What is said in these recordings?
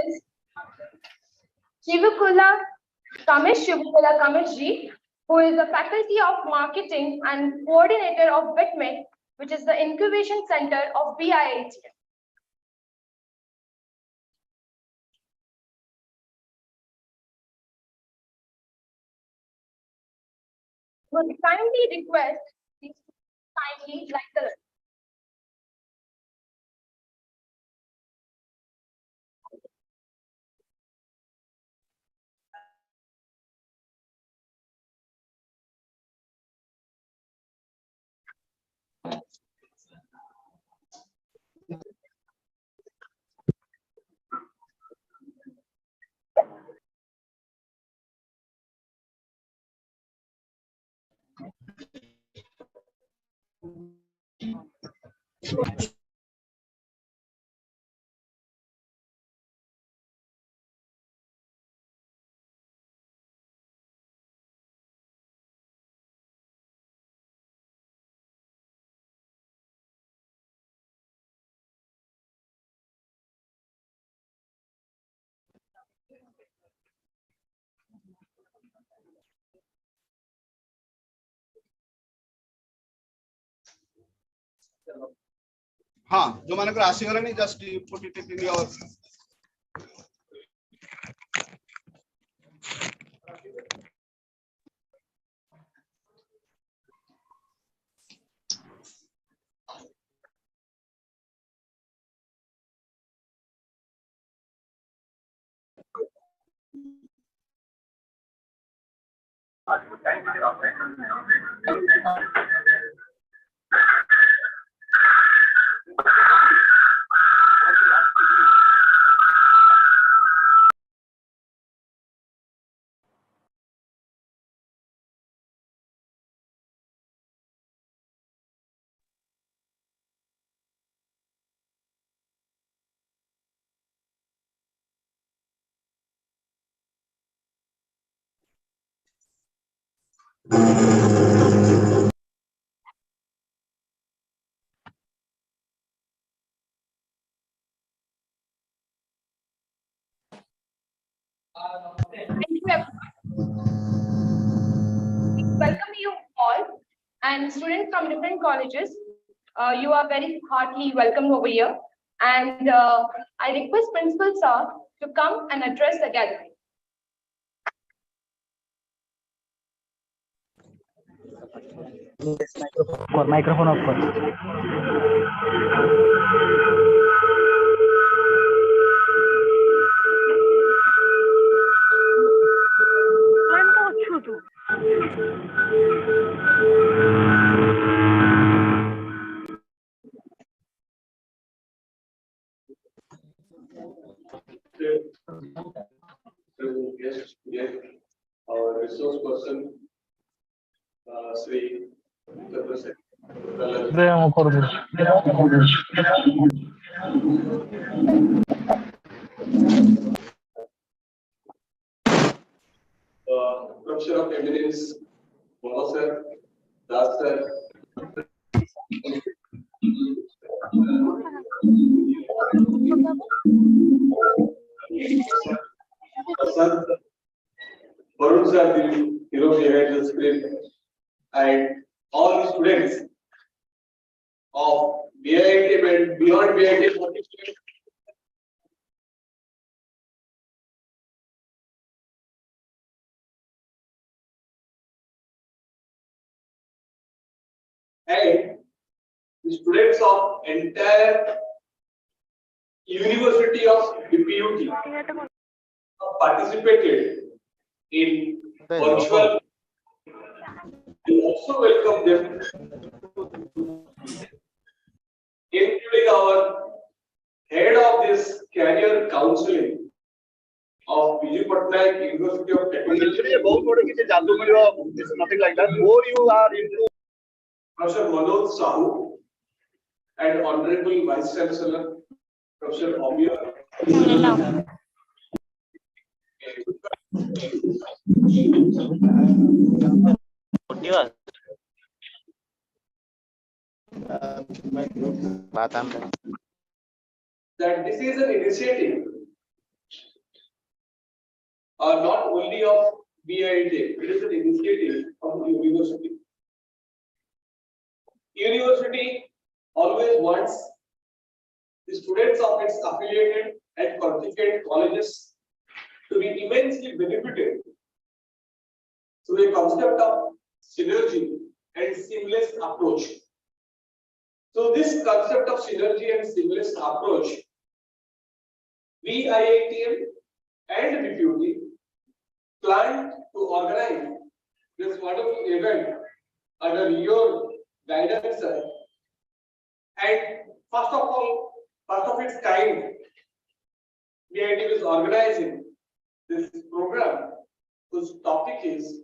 is Shivakula Kameshji, who is the Faculty of Marketing and Coordinator of BITMEC, which is the Incubation Center of BIIT. Would kindly request these kindly like the हाँ जो मानकर आसीगलानी just put it in your welcome you all and students from different colleges. You are very heartily welcome over here. And I request Principal Sir to come and address the gathering. Yes, microphone off. Our resource person, Sri Professor of Eminence, Mono sir, Das sir, Varun sir, the hero behind the screen, and all the students of BIT and beyond BIT. And the students of entire University of BPUT participated in virtual. We also welcome them, including our head of this career counseling of Biju Patnaik University of Technology. It's nothing like that. More you are into Professor Manoj Sahu and Honorable Vice Chancellor Professor Omia. that this is an initiative not only of BIT, it is an initiative of the university. University always wants the students of its affiliated and constituent colleges to be immensely benefited through a concept of synergy and seamless approach. So this concept of synergy and seamless approach, we IITM and BPUT planned to organize this wonderful event under your guidance, sir. And first of all, first of its kind, BIT is organizing this program whose topic is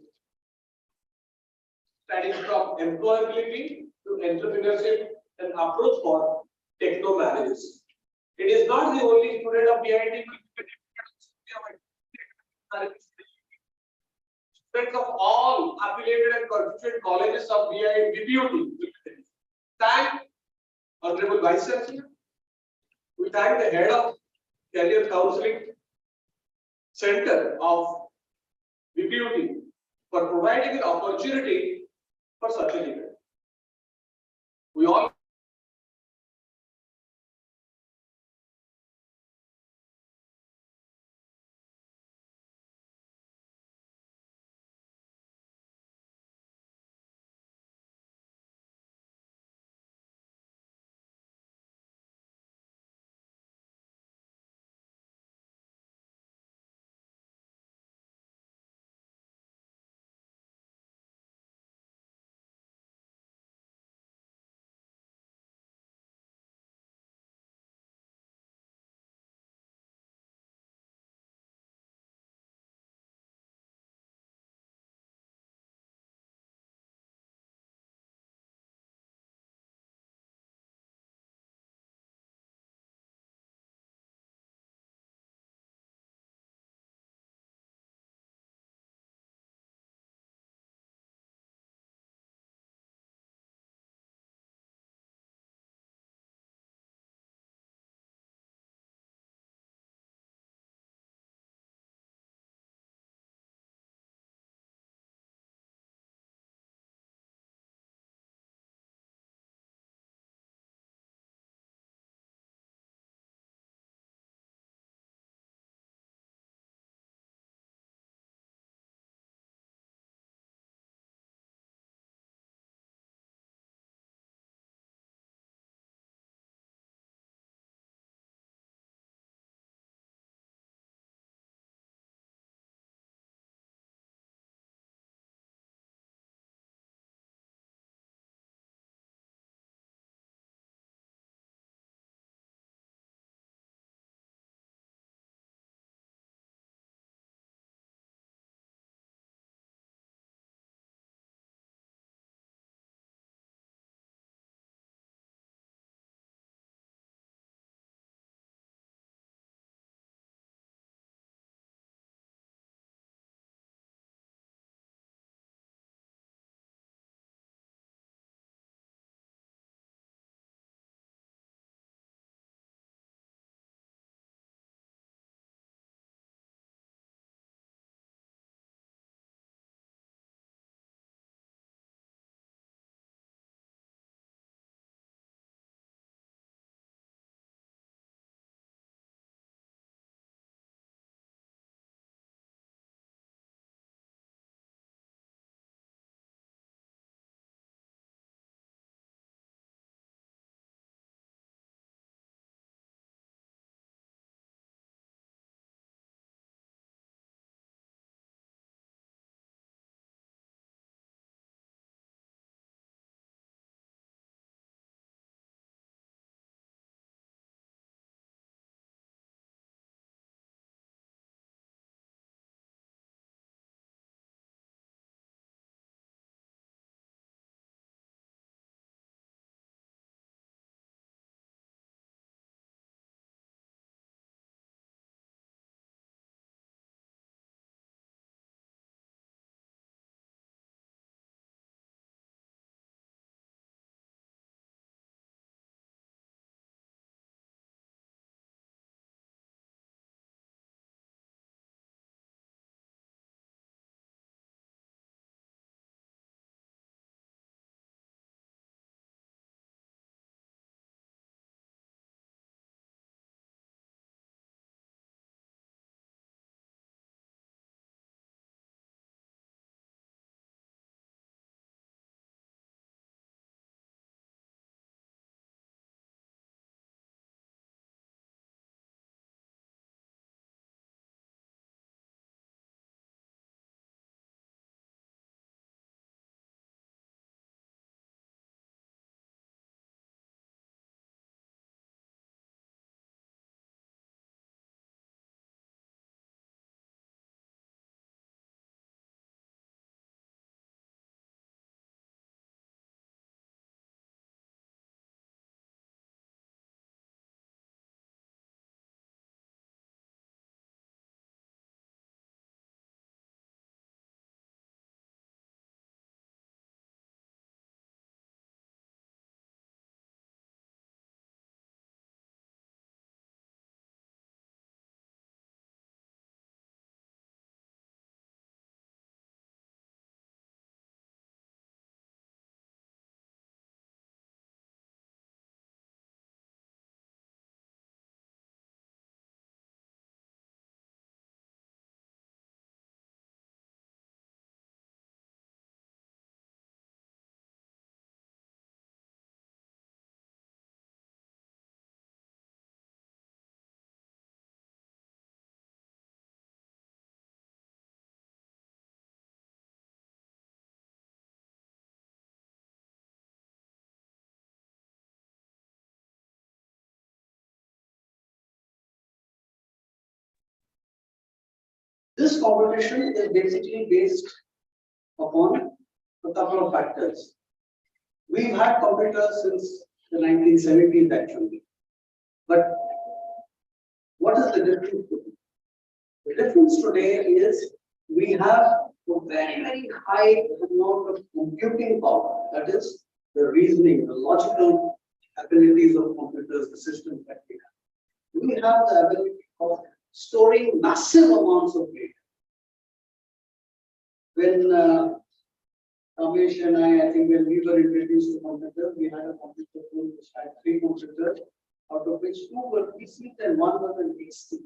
studying from employability to entrepreneurship and approach for techno managers. It is not the only student of BIT. Students of all affiliated and constituent colleges of BPUT. Thank Honorable Vice Chancellor. We thank the head of Career Counseling Center of BPUT for providing an opportunity for such an event. We all This competition is basically based upon a couple of factors. We've had computers since the 1970s actually. But what is the difference today? The difference today is we have a very, very high amount of computing power. That is the reasoning, the logical abilities of computers, the systems that we have. We have the ability of storing massive amounts of data. When Ramesh and I think when we were introduced to computers, we had a computer pool which had 3 computers, out of which 2 were PCs and 1 was an XT.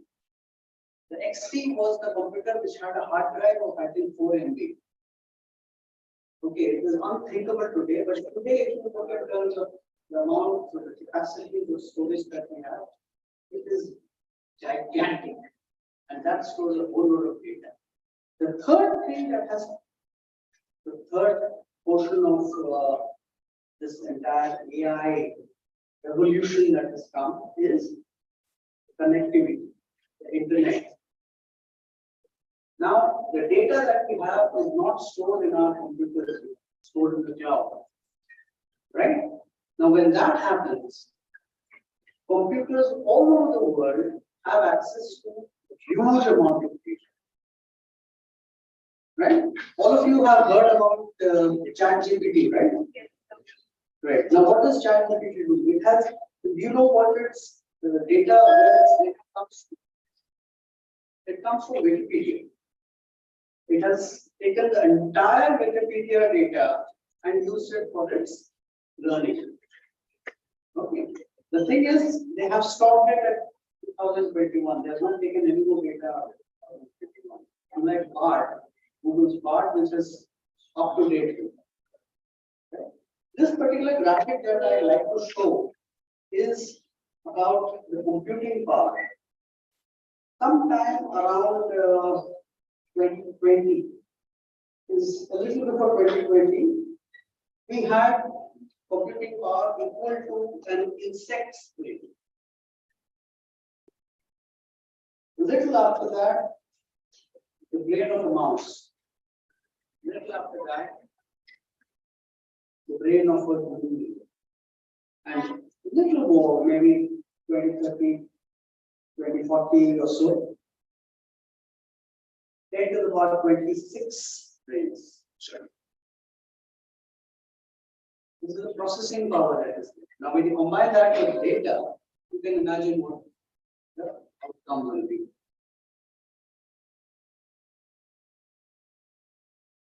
The XT was the computer which had a hard drive of I think 4 MB. Okay, it is unthinkable today, but today if you look at terms of the amount of the capacity of storage that we have, it is gigantic, and that stores a whole lot of data. The third thing that has, the third portion of this entire AI revolution that has come is connectivity, the internet. Now, the data that we have is not stored in our computers, it's stored in the cloud, right? Now, when that happens, computers all over the world have access to a huge amount of data. Right? All of you have heard about ChatGPT, right? Right. Now, what does ChatGPT do? It has, do you know what its data, where its data comes from? It comes from Wikipedia. It has taken the entire Wikipedia data and used it for its learning. Okay. The thing is, they have stopped it at 2021. They have not taken any more data out of 2021. Unlike BART, Google's BART, which is up to date. Okay. This particular graphic that I like to show is about the computing power. Sometime around 2020 is a little before 2020, we had computing power equal to an insect's brain. A little after that, the brain of a mouse. A little after that, the brain of a human being. And a little more, maybe 2030, 2040 or so, 10 to the power 26 brains. Sure. This is the processing power that is there. Now, when you combine that with data, you can imagine what the outcome will be.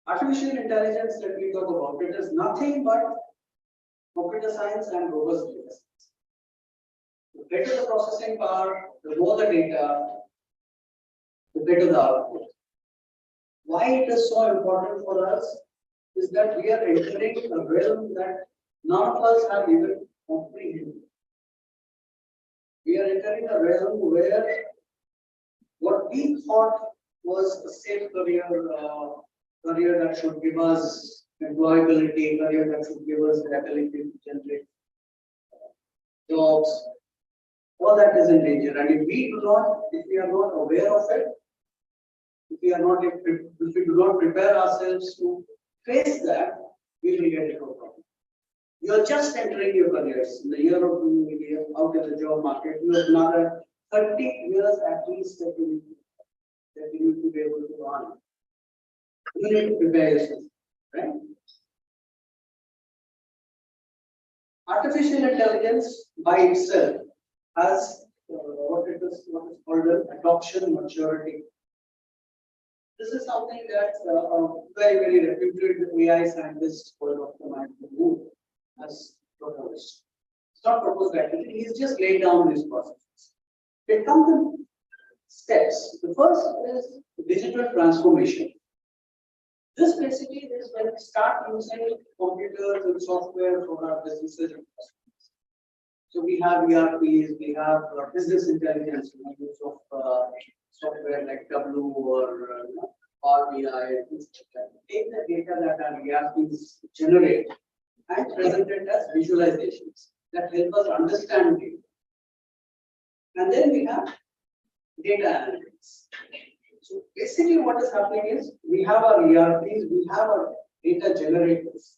Artificial intelligence that we talk about, it is nothing but computer science and robust data science. The better the processing power, the more the data, the better the output. Why it is so important for us is that we are entering a realm that none of us have even comprehended. We are entering a realm where what we thought was a safe career, career that should give us employability, career that should give us the ability to generate jobs, all that is in danger. And if we are not aware of it, if we do not prepare ourselves to face that, we will get into a problem. You are just entering your careers. In a year or two, you will be out in the job market. You have another 30 years at least that you need to be able to run. You need to prepare yourself, right? Artificial intelligence by itself has what is called an adoption maturity. This is something that a very, very reputed AI scientist called Dr. Michael Moore has proposed. It's not proposed actually, he's just laid down these processes. It comes in steps. The first is digital transformation. This basically is when we start using computers and software for our businesses and customers. So we have ERPs, we have business intelligence, use of software like Tableau or Power BI. Take the data that our ERPs generate and present it as visualizations that help us understand data. And then we have data analytics. So basically what is happening is we have our ERPs, we have our data generators.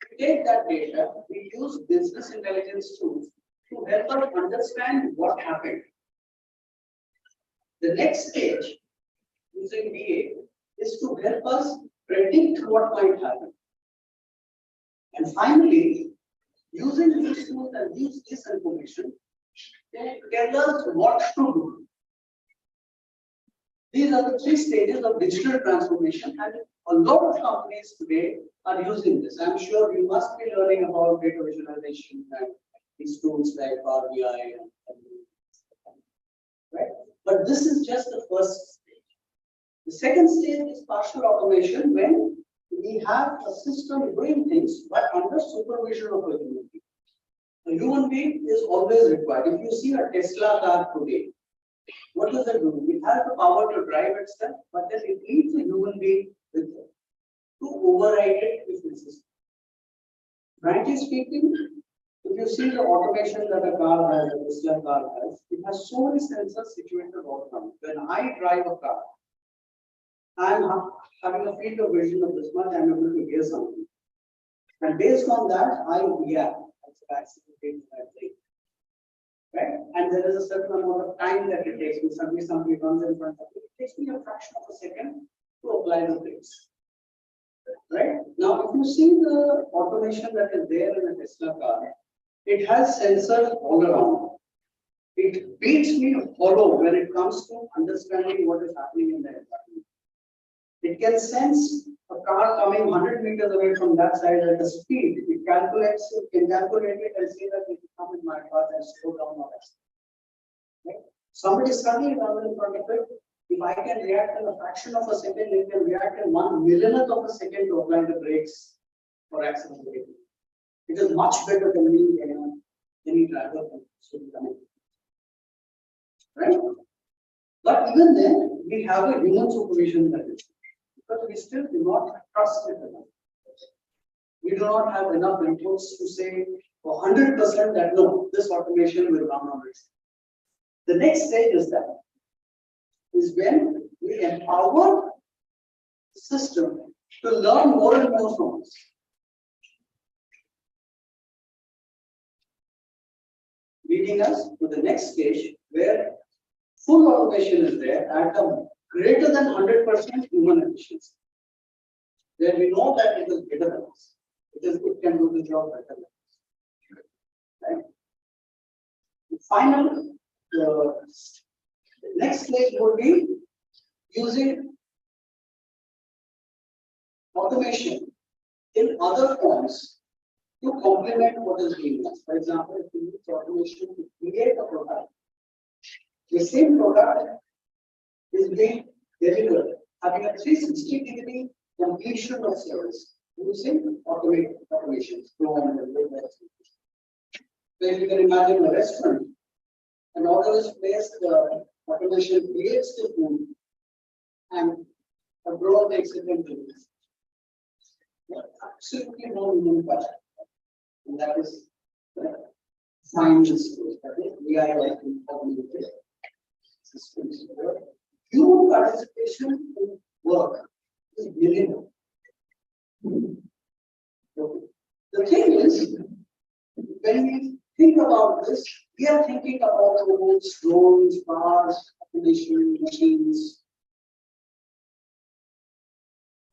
We take that data, we use business intelligence tools to help us understand what happened. The next stage using BA is to help us predict what might happen. And finally, using these tools and use this information, they tell us what to do. These are the 3 stages of digital transformation, and a lot of companies today are using this. I'm sure you must be learning about data visualization and these tools like Power BI right? But this is just the first stage. The second stage is partial automation, when we have a system doing things but under supervision of a human being. A human being is always required. If you see a Tesla car today, what does it do? It has the power to drive itself, but then it needs a human being with it to override it if necessary. Frankly speaking, if you see the automation that a car has, a Tesla car has, it has so many sensors situated all around. When I drive a car, I'm having a field of vision of this much, I'm able to hear something. And based on that, I react. That's the accident I take. Right? And there is a certain amount of time that it takes me. Suddenly somebody runs in front of me. It takes me a fraction of a second to apply the brakes. Right? Now, if you see the automation that is there in a Tesla car, it has sensors all around. It beats me hollow when it comes to understanding what is happening in the environment. It can sense a car coming 100 meters away from that side at the speed. It can calculate it and say that it will come in my path and slow down or accelerate. Right? Somebody suddenly runs in front of it. If I can react in a fraction of a second, it can react in 1/1,000,000th of a second to apply the brakes for accelerating. It is much better than any driver should be coming. Right? But even then, we have a human supervision that is, because we still do not trust it enough. We do not have enough inputs to say for 100% that no, this automation will run on it. The next stage is when we empower the system to learn more and more from us. Leading us to the next stage where full automation is there at a greater than 100% human efficiency. Where we know that it is better than us. It can do the job better than us. Right? Finally, the next stage would be using automation in other forms to complement what is being done. For example, if you use automation to create a product, the same product is being delivered having a 360-degree completion of service using automations. So if you can imagine a restaurant, an order is placed, the automation creates the food and a grower takes it and delivers. Absolutely no human touch. And that is science. We are like automated systems. Human participation in work is minimal. The thing is, when we think about this, we are thinking about robots, drones, cars, automation, machines.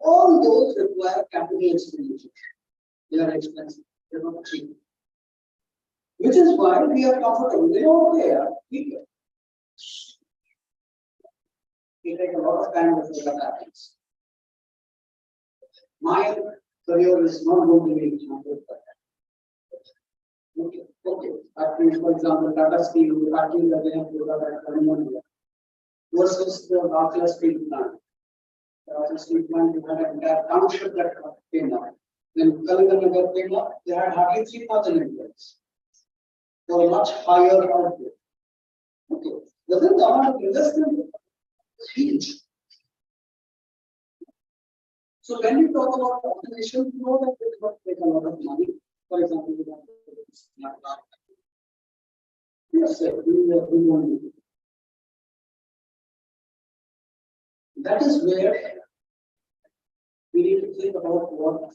All those require capital expenditure. They are expensive. They are not cheap. Which is why we are comfortable. They are there. We take a lot of time before that happens. My career is not going to be example for that. Okay. Factories, for example, Tata Steel, the factories that they have put up at Kalinganagar versus the Bhakla Steel plant. The Bhakla Steel plant, you had an entire township that came up. When Kalinganagar came up, they had hardly 3,000 employees. They were much higher output. Okay. Doesn't the amount of investment is huge? So when you talk about automation, you know that it will take a lot of money. For example, we want to smart car. Yes, sir. We want to do. That is where we need to think about what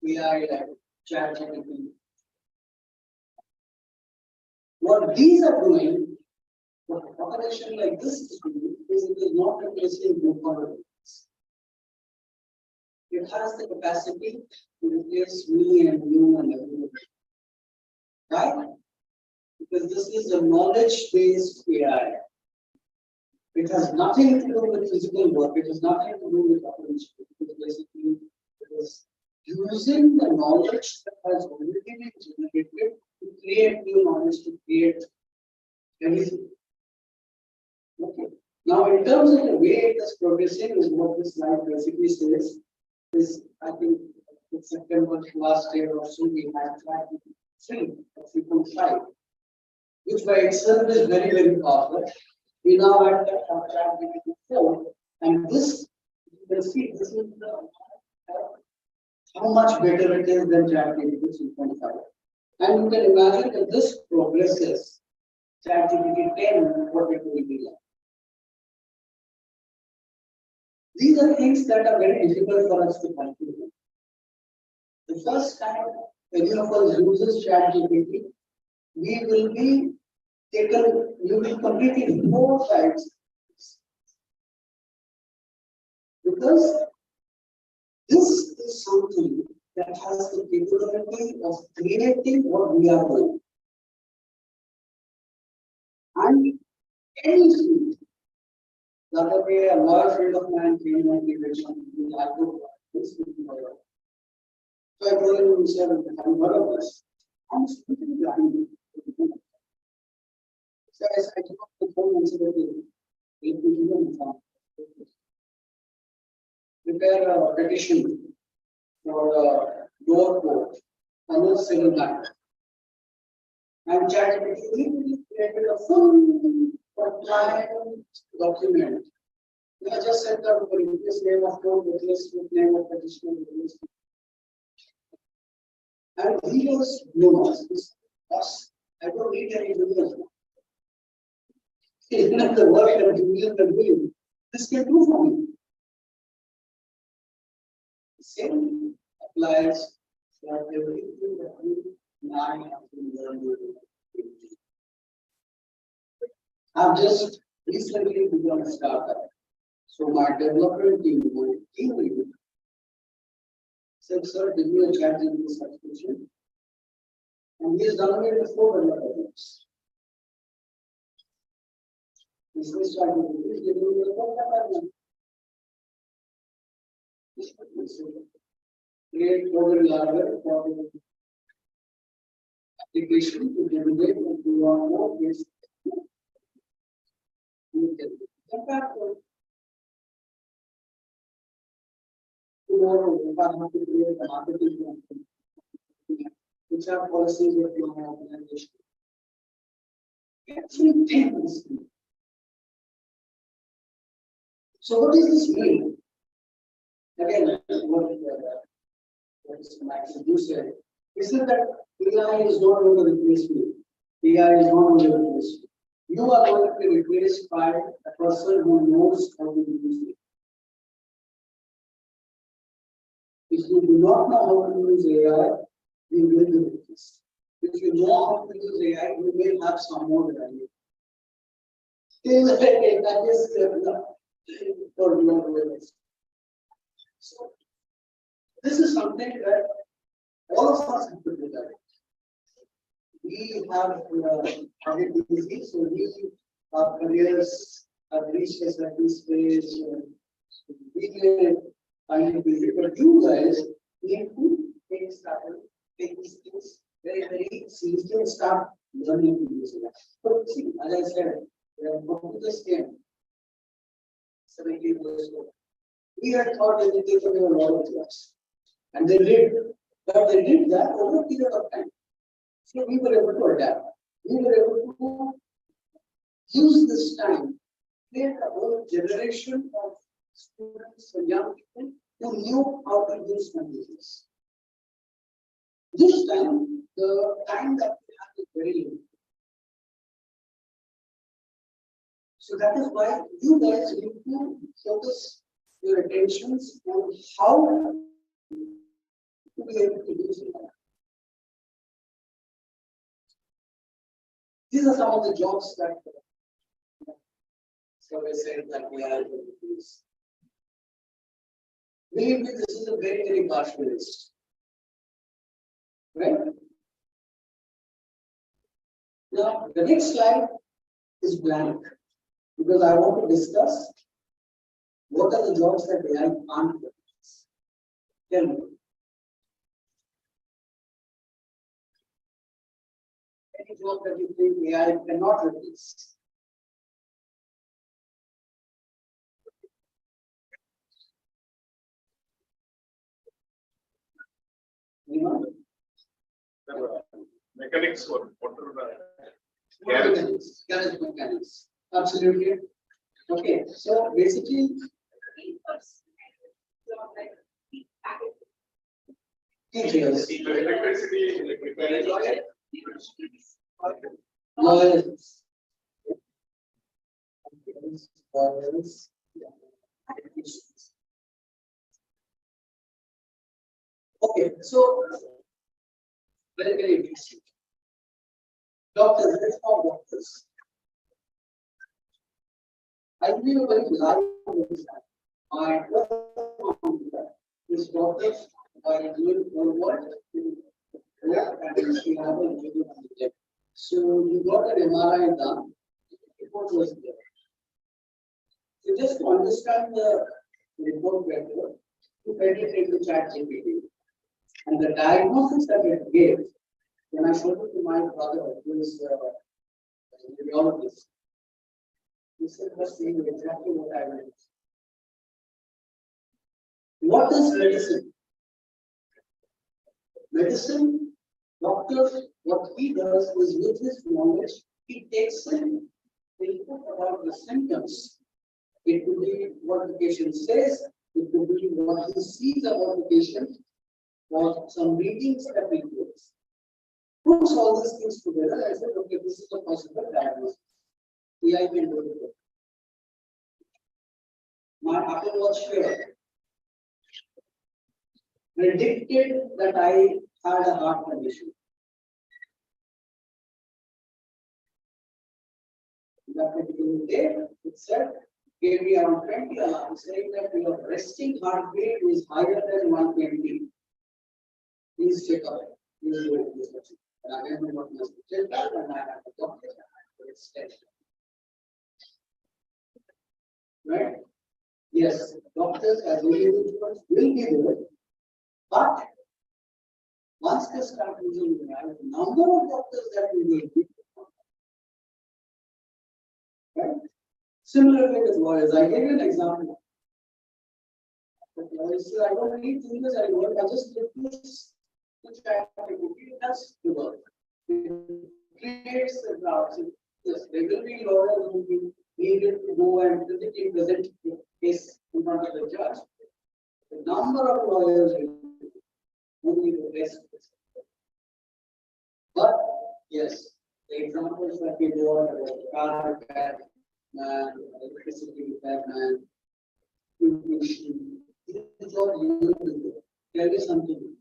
AI like ChatGPT. What these are doing, what automation like this is doing, is it is not replacing blue collar workers. It has the capacity to replace me and you and everyone. Right? Because this is a knowledge-based AI. It has nothing to do with physical work. It has nothing to do with automation. It is basically it is using the knowledge that has already been generated to create new knowledge, to create everything. Okay. Now, in terms of the way it is progressing, is what this slide basically says. Is I think in September last year or so, we had tracked 3.5, which by itself is very, very powerful. We now have ChatGPT 4, and this you can see this is how much better it is than ChatGPT 3.5. And you can imagine that this progresses ChatGPT 10, what it will be like. These are things that are very difficult for us to calculate. The first time any of us uses ChatGPT, we will be taken, we will completely 4 sides. Because this is something that has the capability of creating what we are doing. And any field, the other way, a large friend of mine came and he mentioned, I go this will be my work. So I told him, sir, have you heard of this? I'm speaking behind you. So I took up the phone and said, prepare a petition for a door code under civil matter. And ChatGPT created a full compliant document. I just set up the replace name of code, replace with name of petition, replace. And he was no us. I don't need any juniors. Even if the work that juniors are doing, this can do for me. The same applies for everything that you now have to learn. I've just recently begun a startup. So my development team, my team leader, said, sir, give me a chat in this subscription. And he has done it with 4 developers. This is starting to be giving me a create code larger for the application to generate what you want more basic. Tomorrow, if I have to create a marketing campaign, which are policies of your organization. Everything is new. So what does this mean? Again, what is Max you said? Is it that AI is not going to replace me? AI is not going to replace you. You are going to be replaced by a person who knows how to use it. If you do not know how to use AI, you will be replaced. If you know how to use AI, you may have some more value. That is for your awareness. So, this is something that all of us have to do that. We have it easy, so our careers have reached a certain stage. We may find it easy, but you guys need to take these things very, very seriously and start learning to use it. So, see, as I said, computers came 17 years ago. We had thought that they were a lot of jobs, and they did, but they did that over a period of time. So we were able to adapt. We were able to use this time, create a whole generation of students and young people who knew how to use computers. This time, the time that we have is very limited. So that is why you guys need to focus your attentions on how to be able to do something. These are some of the jobs that survey said that we are able to use. Believe me, this is a very, very partial list. Right? Now, the next slide is blank because I want to discuss what are the jobs that AI can't replace. Tell me. Any job that you think AI cannot replace. Anyone? Mechanics or whatever. Garage mechanics. Absolutely. Okay, so basically, teachers, Electricity, electrical. lawyers, okay, so very, very interesting. Doctors, let's talk doctors. I give you a very live example. My this doctors are doing work. Yeah, and she have a video on the tech. So you got an MRI done. Report was there. So just to understand the report better, you better take the chat GPT. And the diagnosis that it gave, when I showed it to my brother, who is a radiologist, he said, "That's exactly what I meant." What is medicine? Medicine, doctor, what he does is with his knowledge, he takes in input about the symptoms. It could be what the patient says, it could be what he sees about the patient, or some readings that he takes. Puts all these things together and said, okay, this is a possible diagnosis. AI can do it. My Apple Watch here predicted that I had a heart condition. That particular day, it said, gave me around 20 alarms saying that your resting heartbeat is higher than 120. Please check up. Please do it. And I remember what must be checked out and I have a doctor. It's tested. Right? Yes, doctors as individuals will be there, but once they start using AI, the number of doctors that we will be. Right? Similarly with lawyers, I gave you an example. But lawyers say, I don't need to do this anymore, I just replace the chat GPT, that's the work. It creates the drafts. Yes, there will be lawyers who will be needed to go and physically present the case in front of the judge. The number of lawyers will be the best. But yes, the examples that we brought about car repair man, electricity repair man, this is what you will do. Tell you something.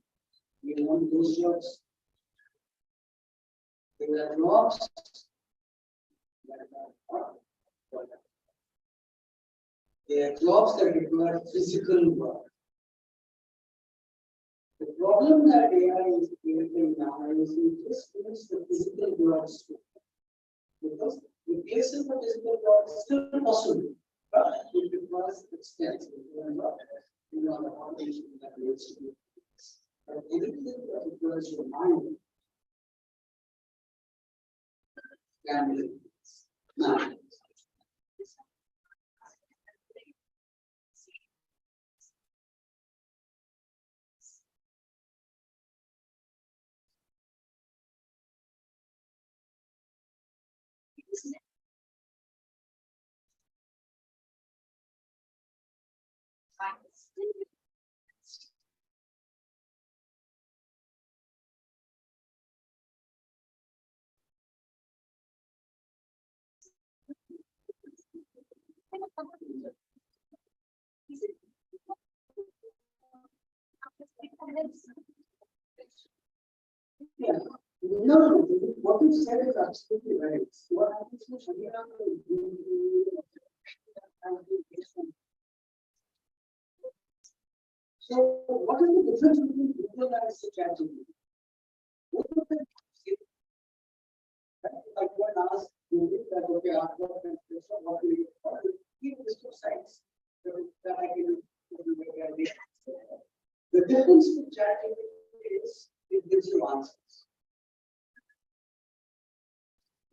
You want those jobs? There are jobs that are not. There are jobs that require physical work. The problem that AI is creating now is it just makes the physical jobs too. Because replacing the physical job is still possible, but it requires expense. You know the foundation that needs to be. But anything that requires your mind can be replaced. Now, Yeah. No, what you said is absolutely right. What happens to Shania? So, what is the difference between Google and ChatGPT? Both of them like one asked Google that okay, after what do you keep this two sites that I can the difference with ChatGPT is it gives you answers.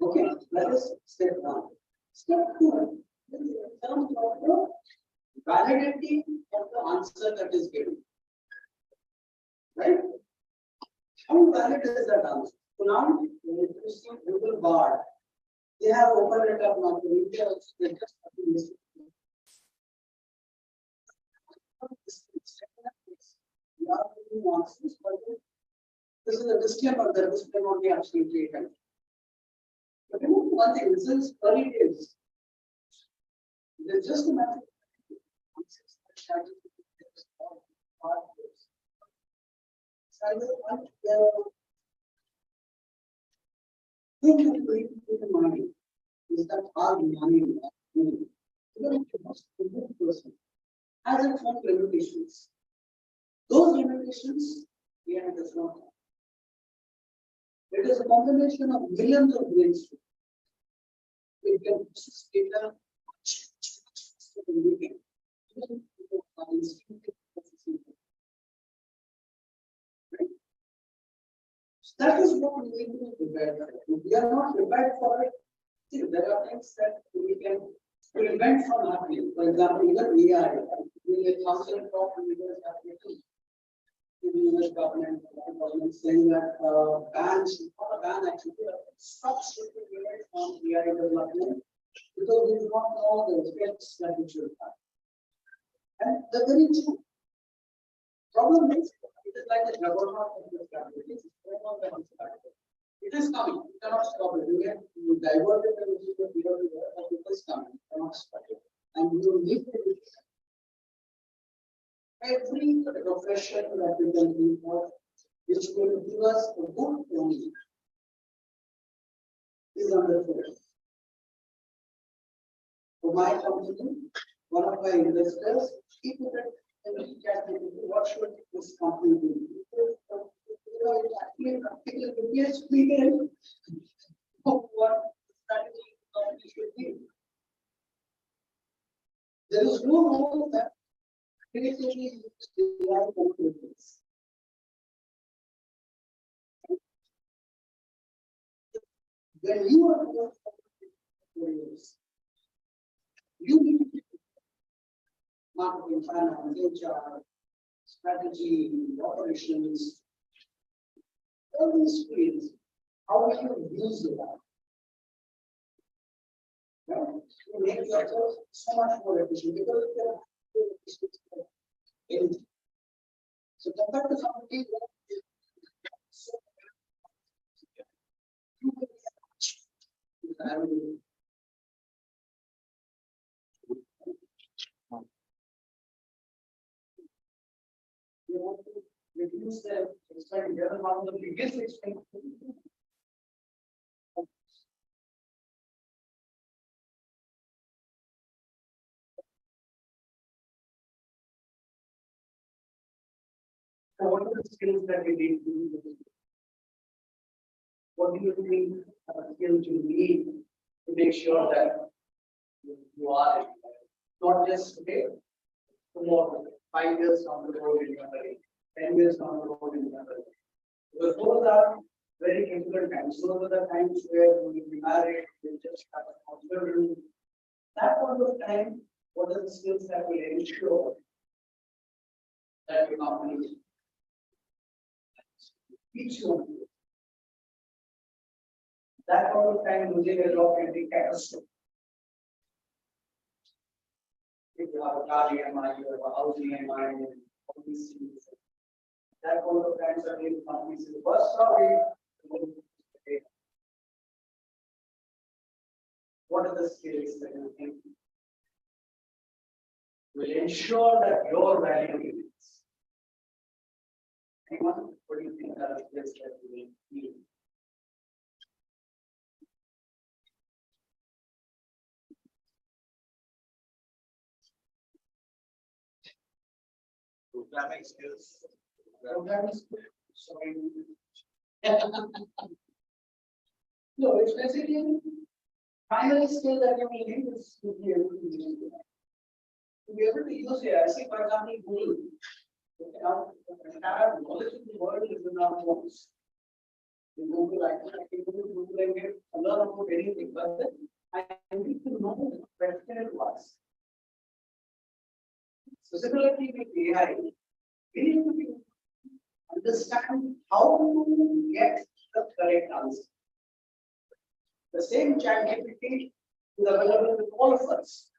Okay, that is step one. Step two is in terms of the validity of the answer that is given. Right? How valid is that answer? So now, when you see Google Bard, they have opened it up now to India, they just have to listen. We are giving answers, but this is a disclaimer that this may not be absolutely right. But you know, one thing, this is early days. It's just a matter of answers that ChatGPT gives or Bard gives. So I think the thing that we need to keep in mind is that our money, even if you must be a good person, has its own limitations. Those limitations, we have does not have. It is a combination of millions of brains. It can process data in a weekend. Even people are instinctive processing data. Right? So that is what we need to be prepared for. We are not prepared for it. See, there are things that we can prevent from happening. For example, even AI, we have thousand of leaders happening. The US government saying that bans, not a ban actually, stop shipping AI from AI development because we do not know the effects that it should have. And the very true problem is, it is like a juggernaut of the family. It is going on the unexpected. It is coming. You cannot stop it. You divert it and you here to there, but it is coming. You cannot stop it. And you need to do every profession that we can do for, which will give us a good training, is under threat. For my company, one of my investors, he put it in the chat, what should this company do? Yes, we can. What strategy the company should be. There is no role that creatively AI companies. When you are working, you need to marketing, finance, HR, strategy, operations, all these fields. How do you use it? Yeah, you make yourself so much more efficient because you can anything. So compared to somebody who is so you can you want to reduce the expense. The other one of the biggest expense. So what are the skills that we need to do? What do you think skills you need to make sure that you are not just today, tomorrow, 5 years down the road in your career, 10 years down the road in your career? Because those are very difficult times. Those are the times where we will be married, we just have a children. That point of time, what are the skills that will ensure that your company teach you? That point of time, losing a job can be catastrophic. If you have a car EMI, you have a house EMI, all these things. That point of time, certainly the company is the worst story. What are the skills that you think will ensure that your value is? Anyone? What do you think are the skills that we need? Programming skills. Programming skills. Sorry. No, it's basically primary skill that you will need is to be able to use it. To be able to use AI, say for example, Google. Okay, now the entire knowledge of the world is in our phones. In Google, I can go to Google and get a lot about anything, but then I need to know the question it was. So similarly with AI, we need to understand how to get the correct answer. The same ChatGPT is available with all of us.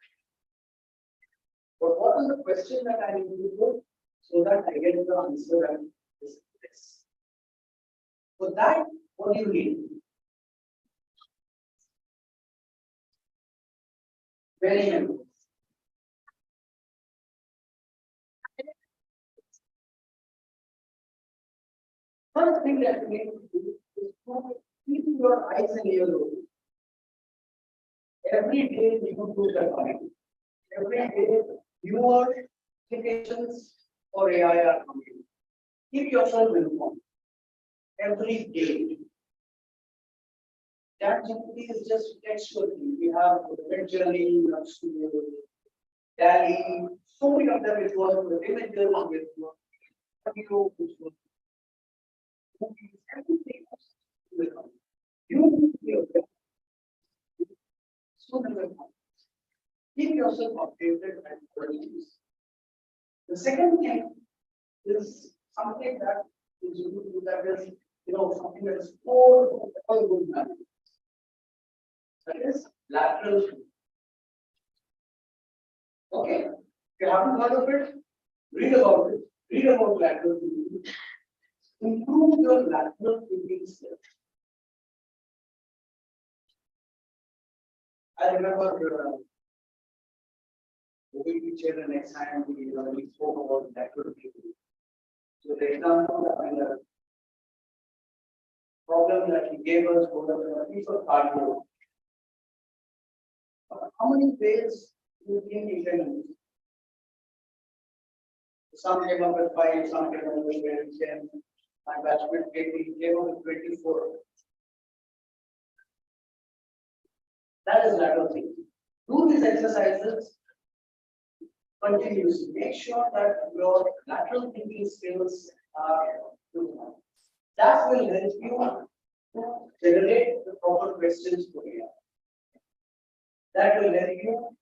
But what is the question that I need to do so that I get the answer that is this? For that, what do you need? Very simple. First thing that you need to do is to keep your eyes and ears open. Every day you do the coming. Every day newer applications for AI are coming. Keep yourself informed. Every day. ChatGPT is just textual. We have Red Journey, Studio, Dali, so many of them which work with images, with audio, which work with movies, everything will come. You need to be aware. So many of them. Keep yourself updated and productive. The second thing is something that is something that is all good management. That is lateral thinking. Okay, if you haven't heard of it, read about it. Read about lateral thinking. Improve your lateral thinking skills. I remember we teacher the next time we spoke about lateral thinking. So the example and the problem that he gave us was a piece of cardboard. How many ways do you think you can use? Some came up with 5, some came up with 10. My batchmate came up with 24. That is lateral thinking. Do these exercises continuously. Make sure that your lateral thinking skills are good. That will help you to generate the proper questions for you. That will help you.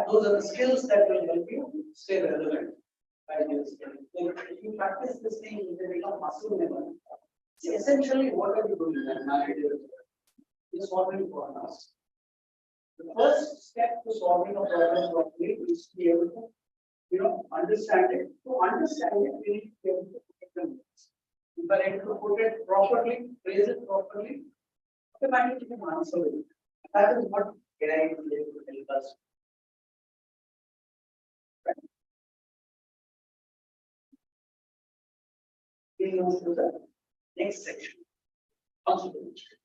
Those are the skills that will help you stay relevant. If you practice this thing, you can become muscle memory. See, essentially, what are you doing at narrative? It's solving for us. The first step to solving a problem properly is to be able to, understand it. To understand it, we need to be able to put it in words. If I need to put it properly, phrase it properly, automatically you can answer it. That is what AI is able to help us. Right? We move to the next section. Entrepreneurship.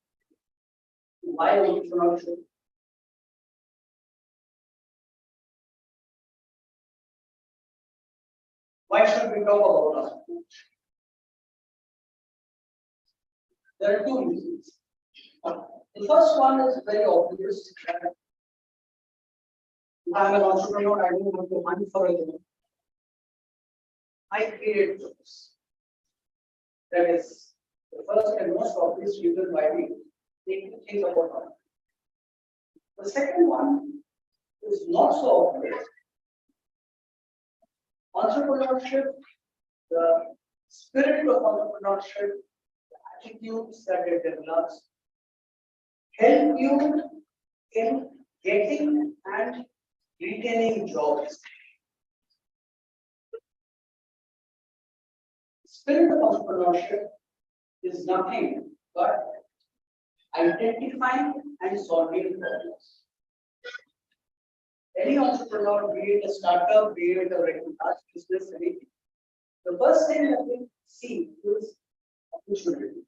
Why entrepreneurship? Why should we talk about entrepreneurship? There are two reasons. The first one is very obvious. If I'm an entrepreneur, I don't want to hunt for a job. I create jobs. That is the first and most obvious reason why we need to think about entrepreneurship. The second one is not so obvious. Entrepreneurship, the spirit of entrepreneurship, the attitudes that it develops, help you in getting and retaining jobs. Spirit of entrepreneurship is nothing but identifying and solving problems. Any entrepreneur, be it a startup, be it a regular business, anything. The first thing that they see this opportunity.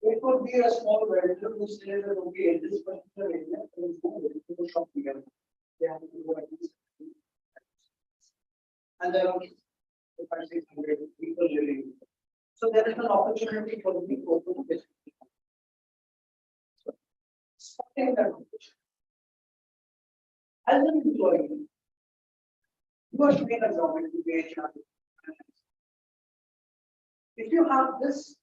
It could be a small vendor who says that okay, in this particular area, there is no way to shop together. They have to go at least. And there are 500-600 people living. So there is an opportunity for the people to visit. So, spotting that opportunity. As an employee, you are doing a job in the HR. If you have this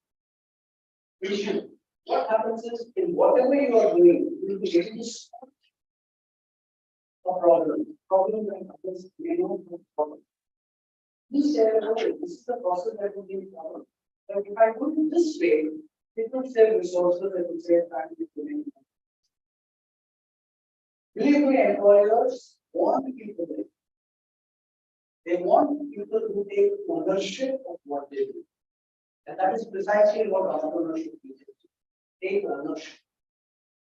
vision, what happens is in whatever you are doing, you will be able to spot a problem. Problem that happens, you know the problem. You say, okay, this is the process that will be followed. But if I do it this way, it will save resources, it will save time, it will make money. Believe me, employers want people there. They want people who take ownership of what they do. And that is precisely what entrepreneurship is. Take ownership.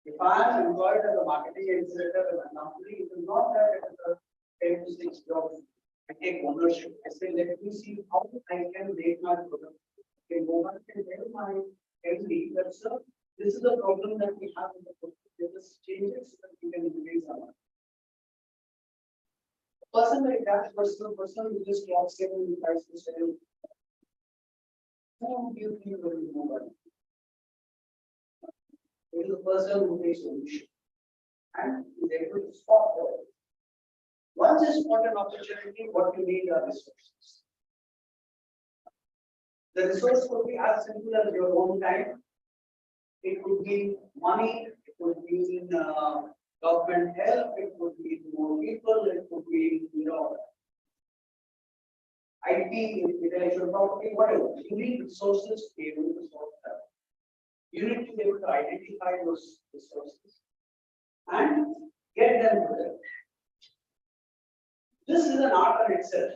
If I am employed as a marketing executive in a company, it is not that it is a 10 to 6 job. I take ownership. I say, let me see how I can make my product. Okay, no one can tell my MD that, sir, this is the problem that we have in the product. Let us change it so that we can increase our money. A person like that person who just walks in and tries to sell, who do you think will be more money? It is a person who takes ownership and is able to spot it. Once you spot an opportunity, what you need are resources. The resource could be as simple as your own time. It could be money, it could be in government help, it could be more people, it could be, IT, intellectual property, whatever. You need resources to be able to solve that. You need to be able to identify those resources and get them to them. This is an art in itself.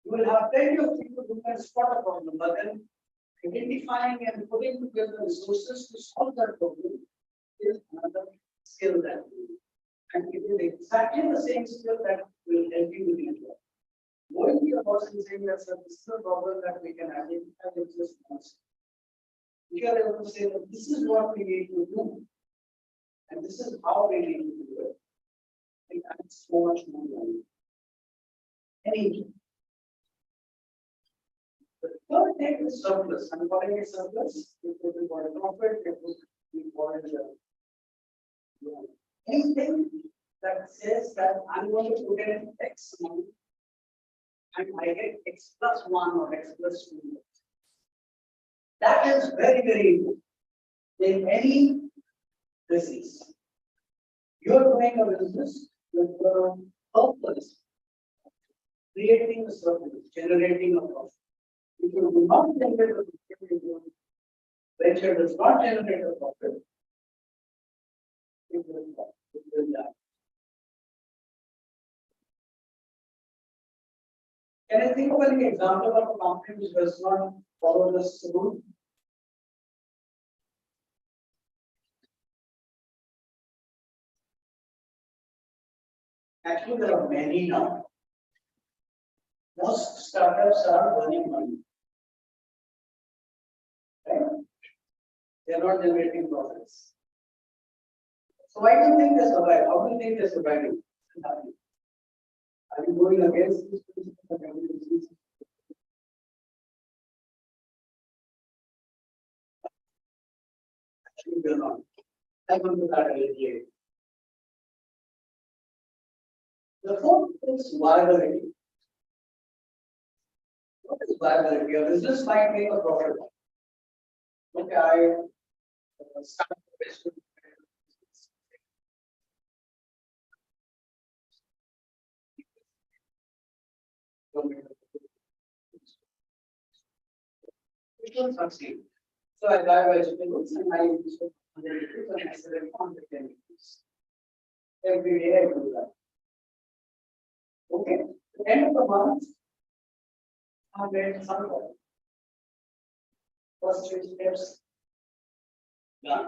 You will have plenty of people who can spot a problem, but then identifying and putting together resources to solve that problem is another skill that you need. And it is exactly the same skill that will help you with your job. Going to your boss and saying that, sir, this is a problem that we can identify with this once. If you are able to say that this is what we need to do, and this is how we need to do it, I think that's so much more value. Any. The third thing is surplus. I'm calling it surplus. It will be called profit. It will be called anything that says that I'm going to put in X amount and I get X plus 1 or X plus 2. That is very, very important in any business. You're doing a business with the purpose of creating a surplus, generating a profit. If you do not generate a profit, venture does not generate a profit, it will die. Can I think of an example of a company which does not follow this rule? Actually, there are many now. Most startups are burning money. Right? They are not generating profits. So why do you think they survive? How do you think they survive? Are you going against this principle of evidence? Actually, we are not. I will do that later. The fourth is viability. What is viability? A business might make a profit. Okay, I start a business. It will succeed. So I buy vegetables and I use 100 rupees and I sell it for 110 rupees. Every day I do that. Okay, at the end of the month, I made some profit. First 3 steps done.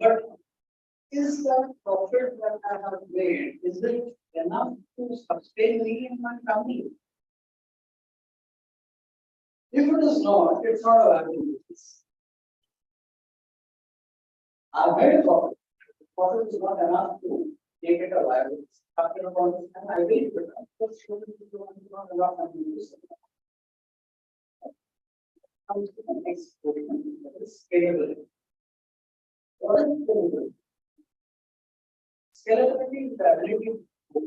But is the profit that I have made, is it enough to sustain me and my family? If it is not, it's not a valuable business. I've made a profit. Profit is not enough to make it a viable business. After a point of time, I will become just not enough money to sell. Comes to the next point, that is scalability. What is scalability? Scalability is the ability to grow.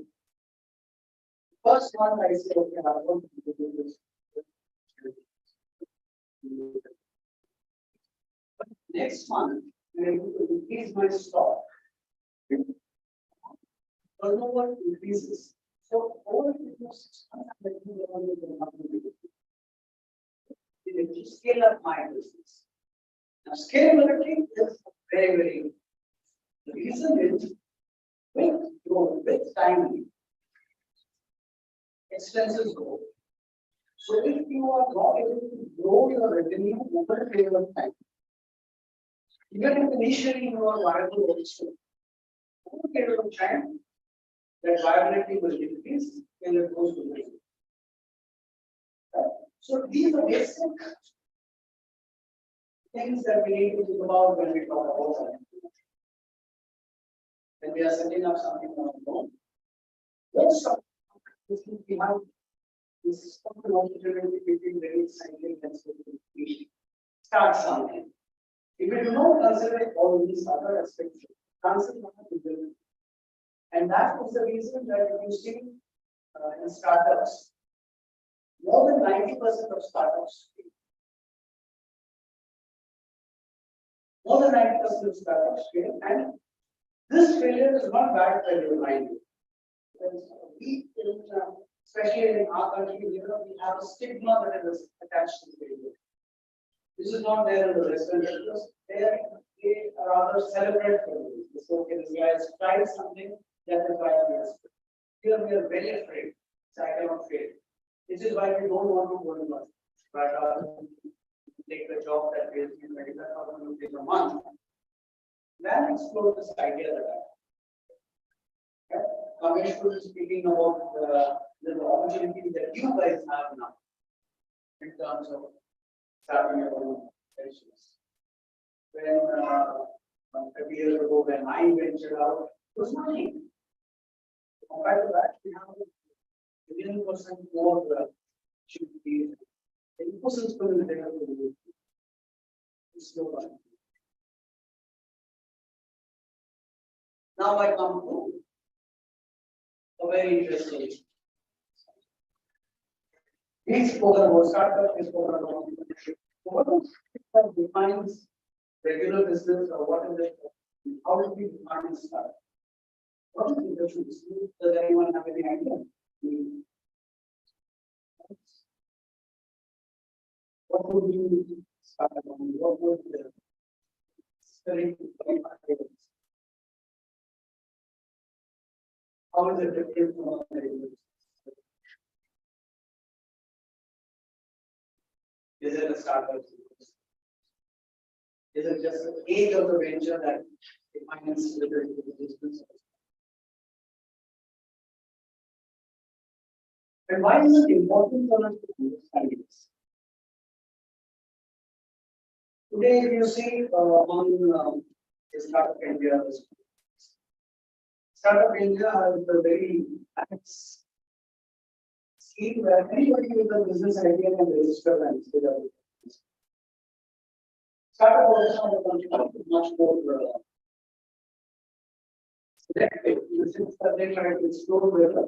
First one I say, okay, I'm going to do this. But next one, I'm able to increase my stock. Turnover increases. So over the next 6 months, I'm able to scale up my business. Now, scalability is very, very important. The reason is with growth, with time, expenses grow. So if you are not able to grow your revenue over a period of time, even if initially you are viable also, over a period of time, that viability will decrease and it goes to zero. So these are basic things that we need to think about when we talk about something. When we are setting up something on our own, most of this is behind this something opportunity between very exciting and so we start something. If we do not consider all these other aspects, chances are to build. And that is the reason that you see in startups, more than 90% of startups fail. More than 90% of startups fail, and this failure is not bad by your mind. We, especially in our country, we have a stigma that is attached to failure. This is not there in the Western countries. They rather celebrate failure. So, okay, this guy has tried something that is why we are. Here we are very afraid. So I cannot fail. This is why we don't want to go to work. But take the job that pays me 25,000 rupees a month. Then explore this idea that I have. Kamesh was speaking about the opportunity that you guys have now in terms of starting your own business. When 30 years ago, when I ventured out, it was nothing. Compared to that, we have a 1,000,000% more should be the ecosystem is there to do. It's no one. Now I come to a very interesting. We spoke about startup, we spoke about entrepreneurship. What is it that defines regular business or what is it? How do we define startup? What is the difference? Does anyone have any idea? What would you start on? What would the spirit of how is it different from regular? Is it a startup? Is it just the age of the venture that defines the business? And why is it important for us to understand this? Today, if you see on Startup India, Startup India has a very nice scheme where anybody with a business idea can register and stay there. Startup also is much more selective in the sense that they try to explore whether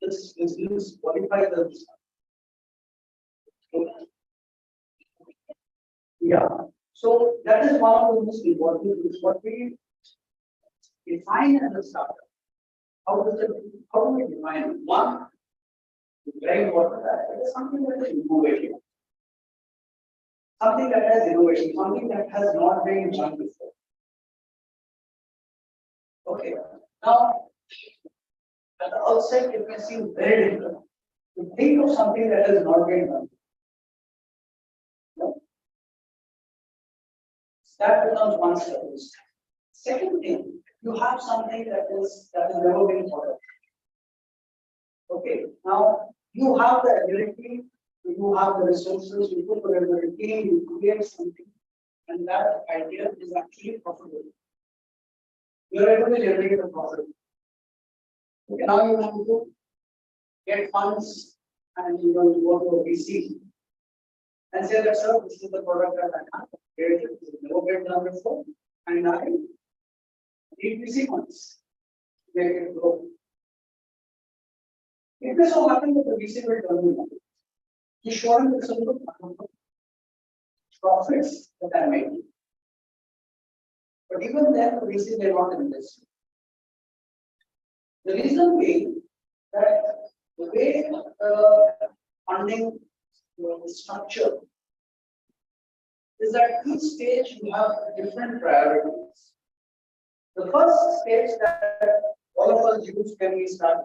this business qualifies as yeah. So that is one of the most important things. What we define as a startup. How do we define it? One, very important that it is something that is innovative. Something that has innovation, something that has not been done before. Okay. Now, at the outset, it may seem very difficult to think of something that has not been done. No? That becomes one step. Second thing, you have something that has never been thought of. Okay, now you have the ability You have the resources, you put together a team, you create something, and that idea is actually profitable. You are able to generate a profit. Okay, now you want to get funds and you want to go to a VC and say that, sir, this is the product that I have created, this is never been done before, and I need VC funds to make it grow. If this so happens that the VC will turn you down, you show him the simple profits that I made. But even then, the VC may not invest. The reason being that the way funding structure is that each stage you have different priorities. The first stage that all of us use when we start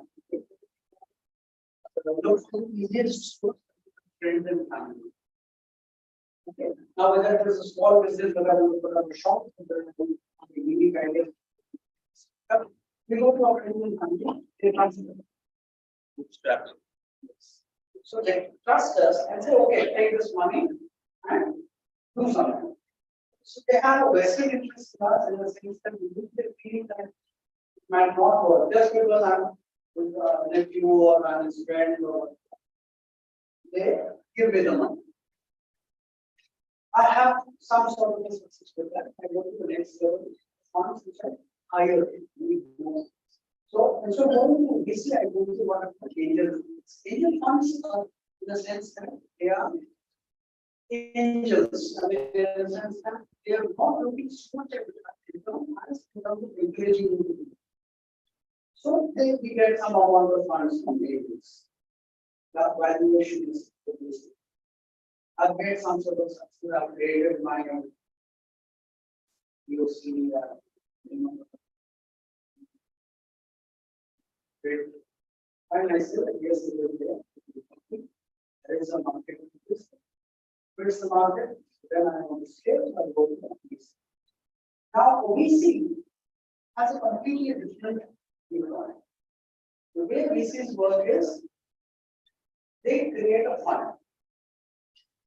look for the easiest friends and family. Okay. Now, whether it is a small business, whether I want to put up a shop, whether I want a unique idea, we go to our friends and family, they transfer. So they trust us and say, okay, take this money and do something. So they have a vested interest in us in the sense that we feel that it might not work just because I'm with a nephew or I'm his friend or they give me the money. I have some sort of success with that. I go to the next level, funds which are higher. So instead of going to VC, I go to one of the angel funds. Angel funds are in the sense that they are angels. I mean, in the sense that they are not looking so much at income as in terms of encouraging you to do. So we get some amount of funds from angels. That valuation is produced. I've made some sort of success. I've created my own POC. And I said, yes, it is there. There is a market for this. Where's the market? Then I want to scale, I go to the VC. Now, VC has a completely different environment. The way VCs work is they create a fund.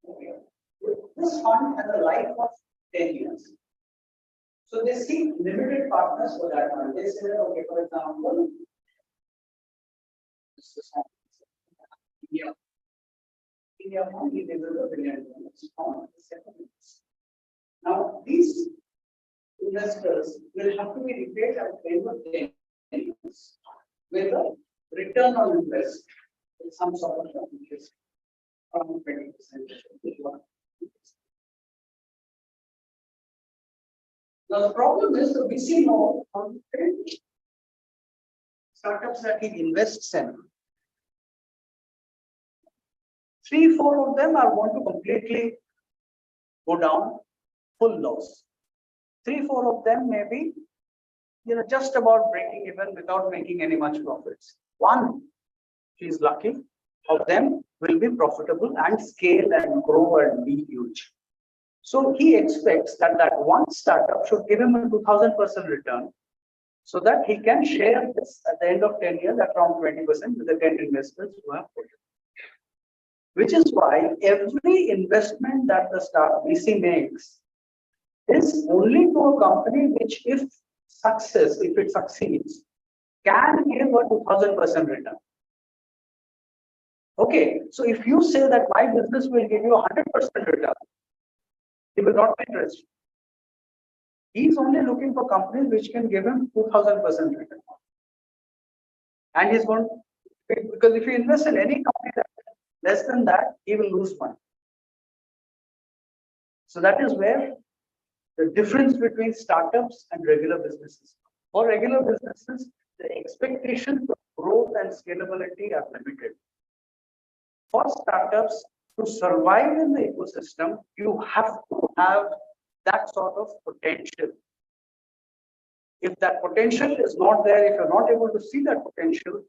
Okay. This fund has a life of 10 years. So they seek limited partners for that fund. They say, okay, for example, India fund is able to $1 billion. Now, these investors will have to be repaid at the end of 10 years with a return on investment with some sort of interest from 20%. Now, the problem is that we see now startups that he invests in. 3-4 of them are going to completely go down, full loss. 3-4 of them may be, just about breaking even without making any much profits. One, if he's lucky, of them will be profitable and scale and grow and be huge. So he expects that one startup should give him a 2000% return so that he can share this at the end of 10 years at around 20% with the 10 investors who have put it. Which is why every investment that the VC makes is only to a company which, if it succeeds, can give a 2000% return. Okay, so if you say that my business will give you 100% return, he will not be interested. He's only looking for companies which can give him 2000% return. And he's going to, because if you invest in any company that less than that, he will lose money. So that is where the difference between startups and regular businesses. For regular businesses, the expectations of growth and scalability are limited. For startups, to survive in the ecosystem, you have to have that sort of potential. If that potential is not there, if you're not able to see that potential,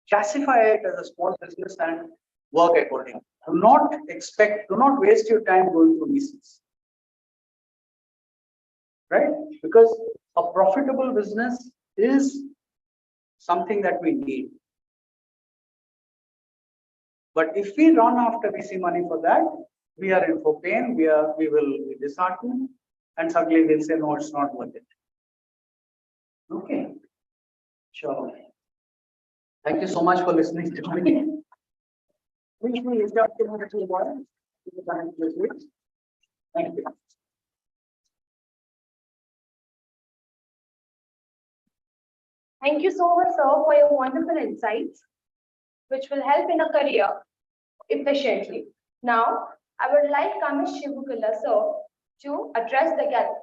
classify it as a small business and work accordingly. Do not waste your time going to VCs. Right? Because a profitable business is something that we need. But if we run after VC money for that, we are in for pain, we will be disheartened, and suddenly we'll say, no, it's not worth it. Okay. Sure. Thank you so much for listening to me. Please reach out to the board. Thank you. Thank you so much, sir, for your wonderful insights, which will help in a career efficiently. Now, I would like Kamesh Shivukula, sir, to address the gallery.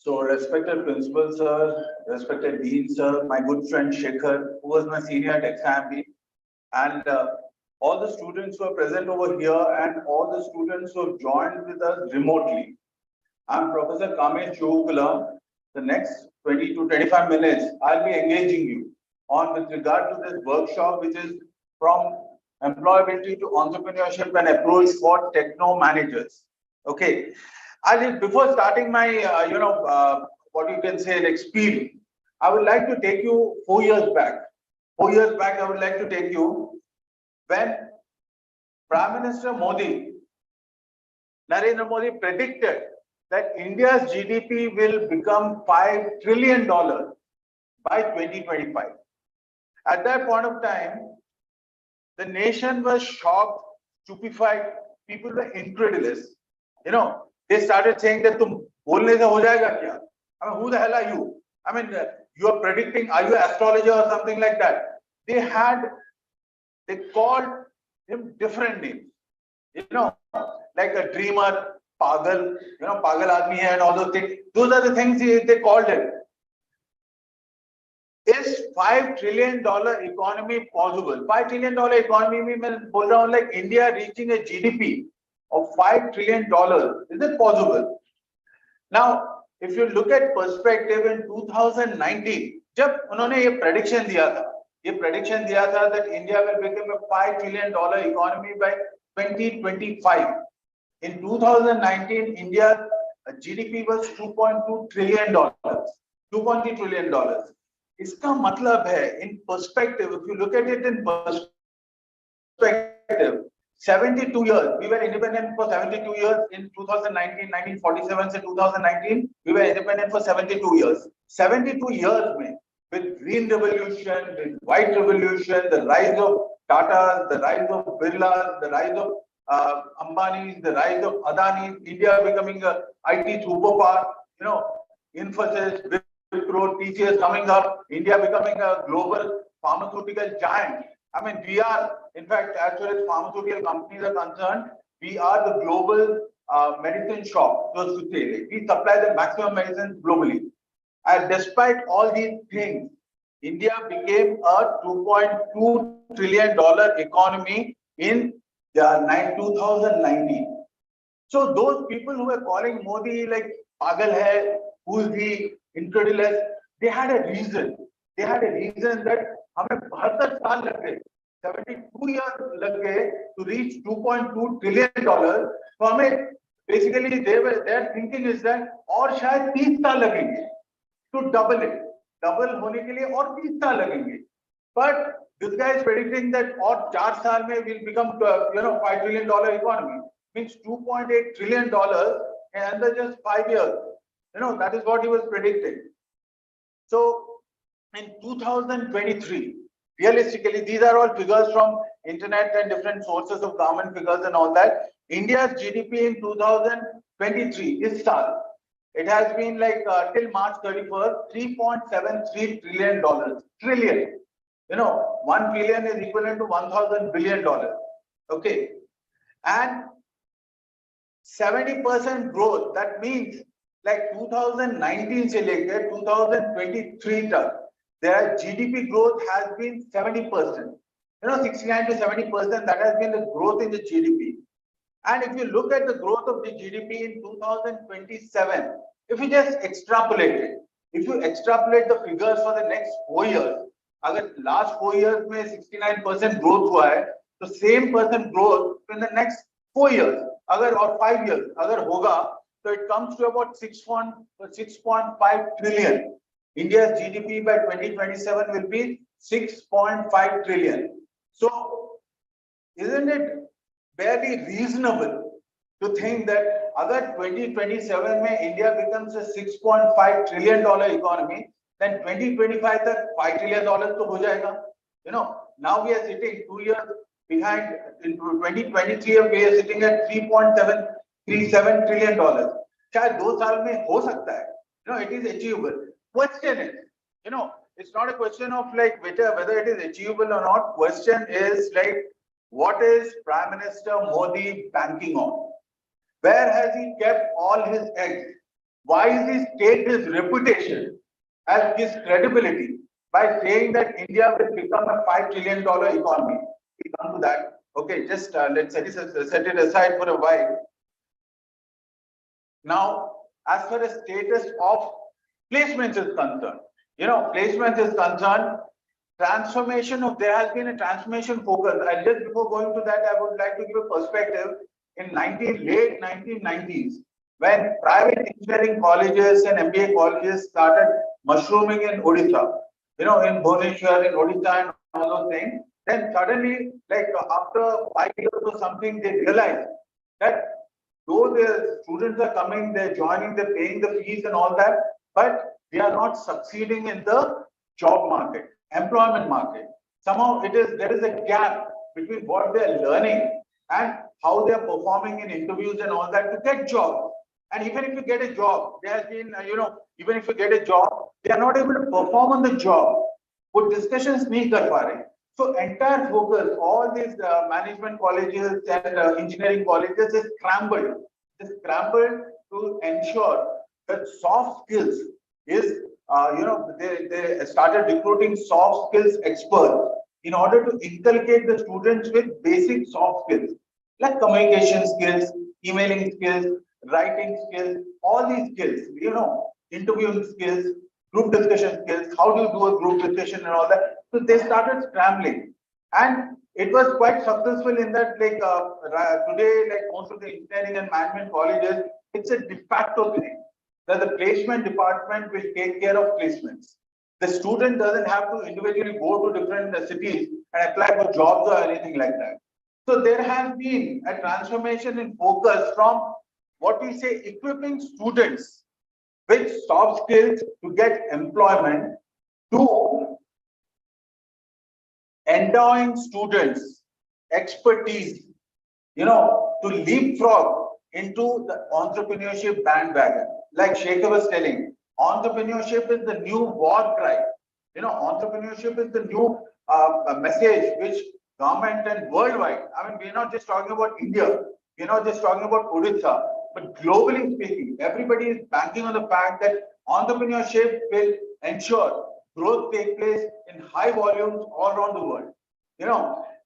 So respected principal sir, respected dean sir, my good friend Shekhar, who was my senior at XIMB, and all the students who are present over here and all the students who have joined with us remotely. I'm Professor Kamesh Chuvukula. The next 20 to 25 minutes, I'll be engaging you on with regard to this workshop, which is from employability to entrepreneurship and approach for techno managers. Okay. Before starting my, what you can say, an experience, I would like to take you 4 years back. 4 years back, I would like to take you when Prime Minister Modi, Narendra Modi, predicted that India's GDP will become $5 trillion by 2025. At that point of time, the nation was shocked, stupefied, people were incredulous. You know, they started saying that tum bolne se ho jayega kya? I mean, who the hell are you? I mean, you are predicting, are you an astrologer or something like that? They called him different names. You know, like a dreamer, pagal, you know, pagal aadmi hai and all those things. Those are the things they called him. Is $5 trillion economy possible? $5 trillion economy में मैं बोल रहा हूँ like India reaching a GDP of $5 trillion. Is it possible? Now, if you look at perspective in 2019, जब उन्होंने ये prediction दिया था that India will become a $5 trillion economy by 2025. In 2019, India's GDP was $2.2 trillion. $2.3 trillion. इसका मतलब है in perspective, if you look at it in perspective, 72 years, we were independent for 72 years in 2019, 1947 to 2019, we were independent for 72 years. 72 years mein, with green revolution, with white revolution, the rise of Tata, the rise of Birla, the rise of Ambani, the rise of Adani, India becoming a IT superpower, you know, Infosys, Wipro, TCS coming up, India becoming a global pharmaceutical giant. I mean, we are, in fact, as far as pharmaceutical companies are concerned, we are the global medicine shop, so to say. We supply the maximum medicines globally. And despite all these things, India became a $2.2 trillion economy in 2019. So those people who were calling Modi like pagal hai, who is he, incredulous, they had a reason. They had a reason that हमें 72 साल लग गए, 72 years लग गए to reach $2.2 trillion. तो हमें basically their thinking is that और शायद 30 साल लगेंगे to double it. Double होने के लिए और 30 साल लगेंगे. But this guy is predicting that और 4 साल में will become $5 trillion economy. Means $2.8 trillion in under just 5 years. You know, that is what he was predicting. So in 2023, realistically, these are all figures from internet and different sources of government figures and all that. India's GDP in 2023 is SAL. It has been like till March 31st, $3.73 trillion. Trillion. You know, 1 trillion is equivalent to $1,000 billion. Okay. And 70% growth, that means like 2019 से लेकर 2023 तक, their GDP growth has been 70%. 69 to 70%, that has been the growth in the GDP. And if you look at the growth of the GDP in 2027, if you just extrapolate it, if you extrapolate the figures for the next 4 years, अगर last 4 years में 69% growth हुआ है, तो same percent growth in the next 4 years, अगर or 5 years, अगर होगा, so it comes to about 6.5 trillion. India's GDP by 2027 will be 6.5 trillion. So, isn't it barely reasonable to think that अगर 2027 में India becomes a 6.5 trillion dollar economy, then 2025 तक $5 trillion तो हो जाएगा. Now we are sitting 2 years behind. In 2023 we are sitting at $3.737 trillion. शायद 2 साल में हो सकता है. It is achievable. Question is, it's not a question of like whether it is achievable or not. Question is like, what is Prime Minister Modi banking on? Where has he kept all his eggs? Why is he staked his reputation as his credibility by saying that India will become a $5 trillion economy? We come to that. Okay, just let's set it aside for a while. Now, as far as status of placements is concerned, placements is concerned, there has been a transformation focus. And just before going to that, I would like to give a perspective. In late 1990s, when private engineering colleges and MBA colleges started mushrooming in Odisha, in Bhubaneswar, in Odisha and all those things, then suddenly, like after 5 years or something, they realized that though the students are coming, they're joining, they're paying the fees and all that, but they are not succeeding in the job market, employment market. Somehow there is a gap between what they're learning and how they are performing in interviews and all that to get jobs. And even if you get a job, there has been, even if you get a job, they are not able to perform on the job. What discussions nahi kar pa rahe. So entire focus, all these management colleges and engineering colleges is scrambled to ensure that soft skills is, they started recruiting soft skills experts in order to inculcate the students with basic soft skills like communication skills, emailing skills, writing skills, all these skills, interviewing skills, group discussion skills, how do you do a group discussion and all that. So they started scrambling, and it was quite successful in that, like today, like most of the engineering and management colleges, it's a de facto thing that the placement department will take care of placements. The student doesn't have to individually go to different cities and apply for jobs or anything like that. So there has been a transformation in focus from what we say equipping students with soft skills to get employment to endowing students expertise, to leapfrog into the entrepreneurship bandwagon. Like Shekhar was telling, entrepreneurship is the new war cry. Entrepreneurship is the new message which government and worldwide. I mean, we're not just talking about India. We're not just talking about Odisha, but globally speaking, everybody is banking on the fact that entrepreneurship will ensure growth take place in high volumes all around the world.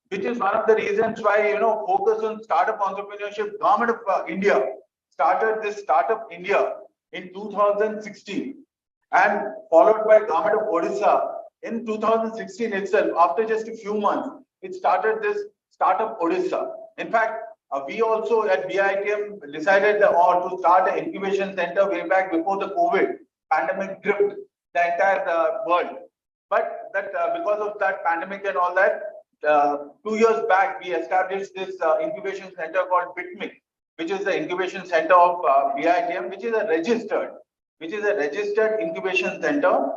Which is one of the reasons why, focus on startup entrepreneurship. Government of India started this Startup India in 2016 and followed by Government of Odisha in 2016 itself. After just a few months, it started this Startup Odisha. In fact, we also at BITM decided to start an incubation center way back before the COVID pandemic gripped the entire world. But that because of that pandemic and all that, 2 years back, we established this incubation center called BITMIC, which is the incubation center of BITM, which is a registered incubation center.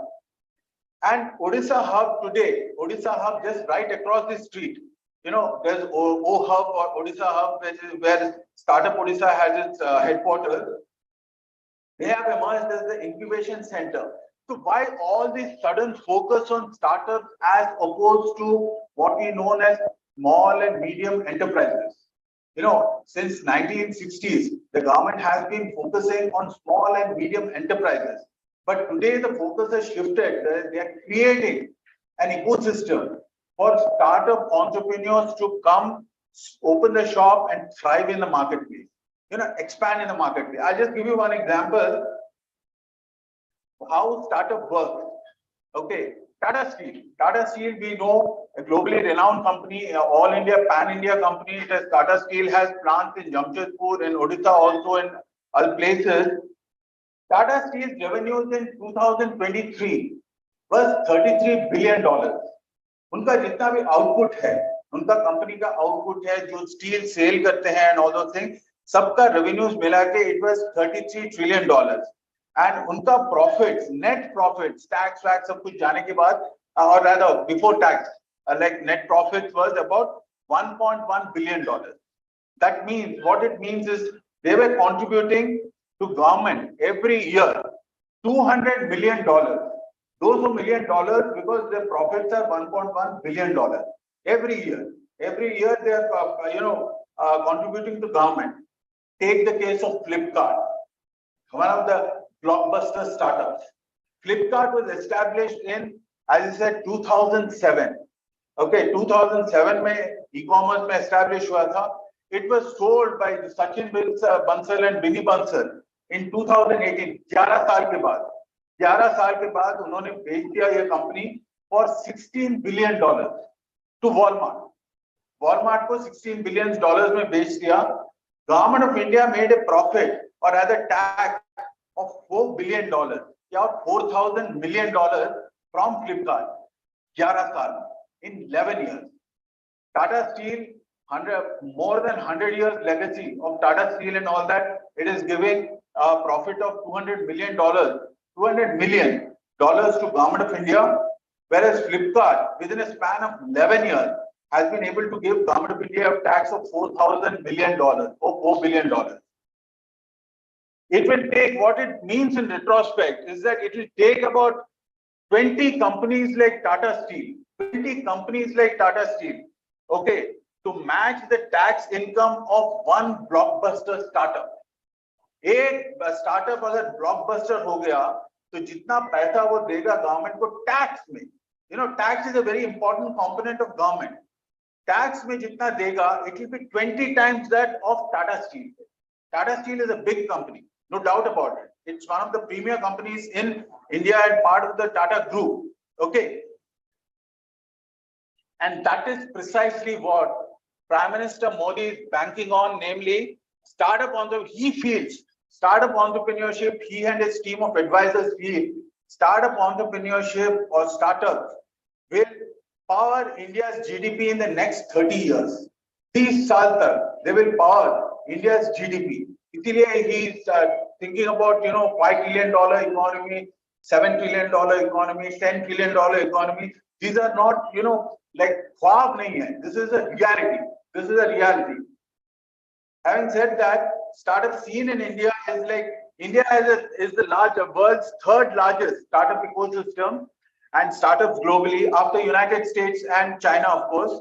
And Odisha Hub today, Odisha Hub just right across the street. There's O Hub or Odisha Hub, which is where Startup Odisha has its headquarters. They have emerged as the incubation center. So why all this sudden focus on startups as opposed to what we know as small and medium enterprises? Since 1960s, the government has been focusing on small and medium enterprises. But today the focus has shifted. They are creating an ecosystem for startup entrepreneurs to come, open the shop and thrive in the marketplace. Expand in the marketplace. I'll just give you one example how startup works. Okay, Tata Steel. Tata Steel, we know, a globally renowned company, all India, pan-India company. It has Tata Steel has plants in Jamshedpur, in Odisha, also in other places. Tata Steel's revenues in 2023 was $33 billion. उनका जितना भी output है, उनका company का output है, जो steel cell करते हैं and all those things, सबका revenues मिला के it was $33 trillion. And उनका profits, net profits, tax सब कुछ जाने के बाद, or rather before tax, like net profits was about $1.1 billion. That means, what it means is they were contributing to government every year $200 million. Those $2 million because their profits are $1.1 billion every year. Every year they are contributing to government. Take the case of Flipkart, one of the blockbuster startups. Flipkart was established in, as I said, 2007. Okay, 2007 में e-commerce में established हुआ था. It was sold by Sachin Bansal and Vinny Bansal in 2018. 11 साल के बाद. 11 साल के बाद उन्होंने बेच दिया ये company for $16 billion to Walmart. Walmart को $16 billion में बेच दिया. Government of India made a profit or rather tax of $4 billion या $4,000 million from Flipkart. 11 साल in 11 years. Tata Steel, more than 100 years legacy of Tata Steel and all that, it is giving a profit of $200 million to Government of India, whereas Flipkart, within a span of 11 years, has been able to give Government of India a tax of $4,000 million or $4 billion. It will take, what it means in retrospect is that it will take about 20 companies like Tata Steel, okay, to match the tax income of one blockbuster startup. एक startup अगर blockbuster हो गया तो जितना पैसा वो देगा government को टैक्स में, tax is a very important component of government. Tax में जितना देगा it will be 20 times that of Tata Steel. Tata Steel is a big company, no doubt about it. It's one of the premier companies in India and part of the Tata group. Okay, and that is precisely what Prime Minister Modi is banking on, namely startup entrepreneurship. He and his team of advisors feel startup entrepreneurship or startups will power India's GDP in the next 30 years. 30 साल तक they will power India's GDP. इसीलिए he is thinking about $5 trillion economy, $7 trillion economy, $10 trillion economy. These are not like ख्वाब नहीं है. This is a reality. Having said that, startup scene in India is like, India is the world's third largest startup ecosystem and startups globally after United States and China, of course.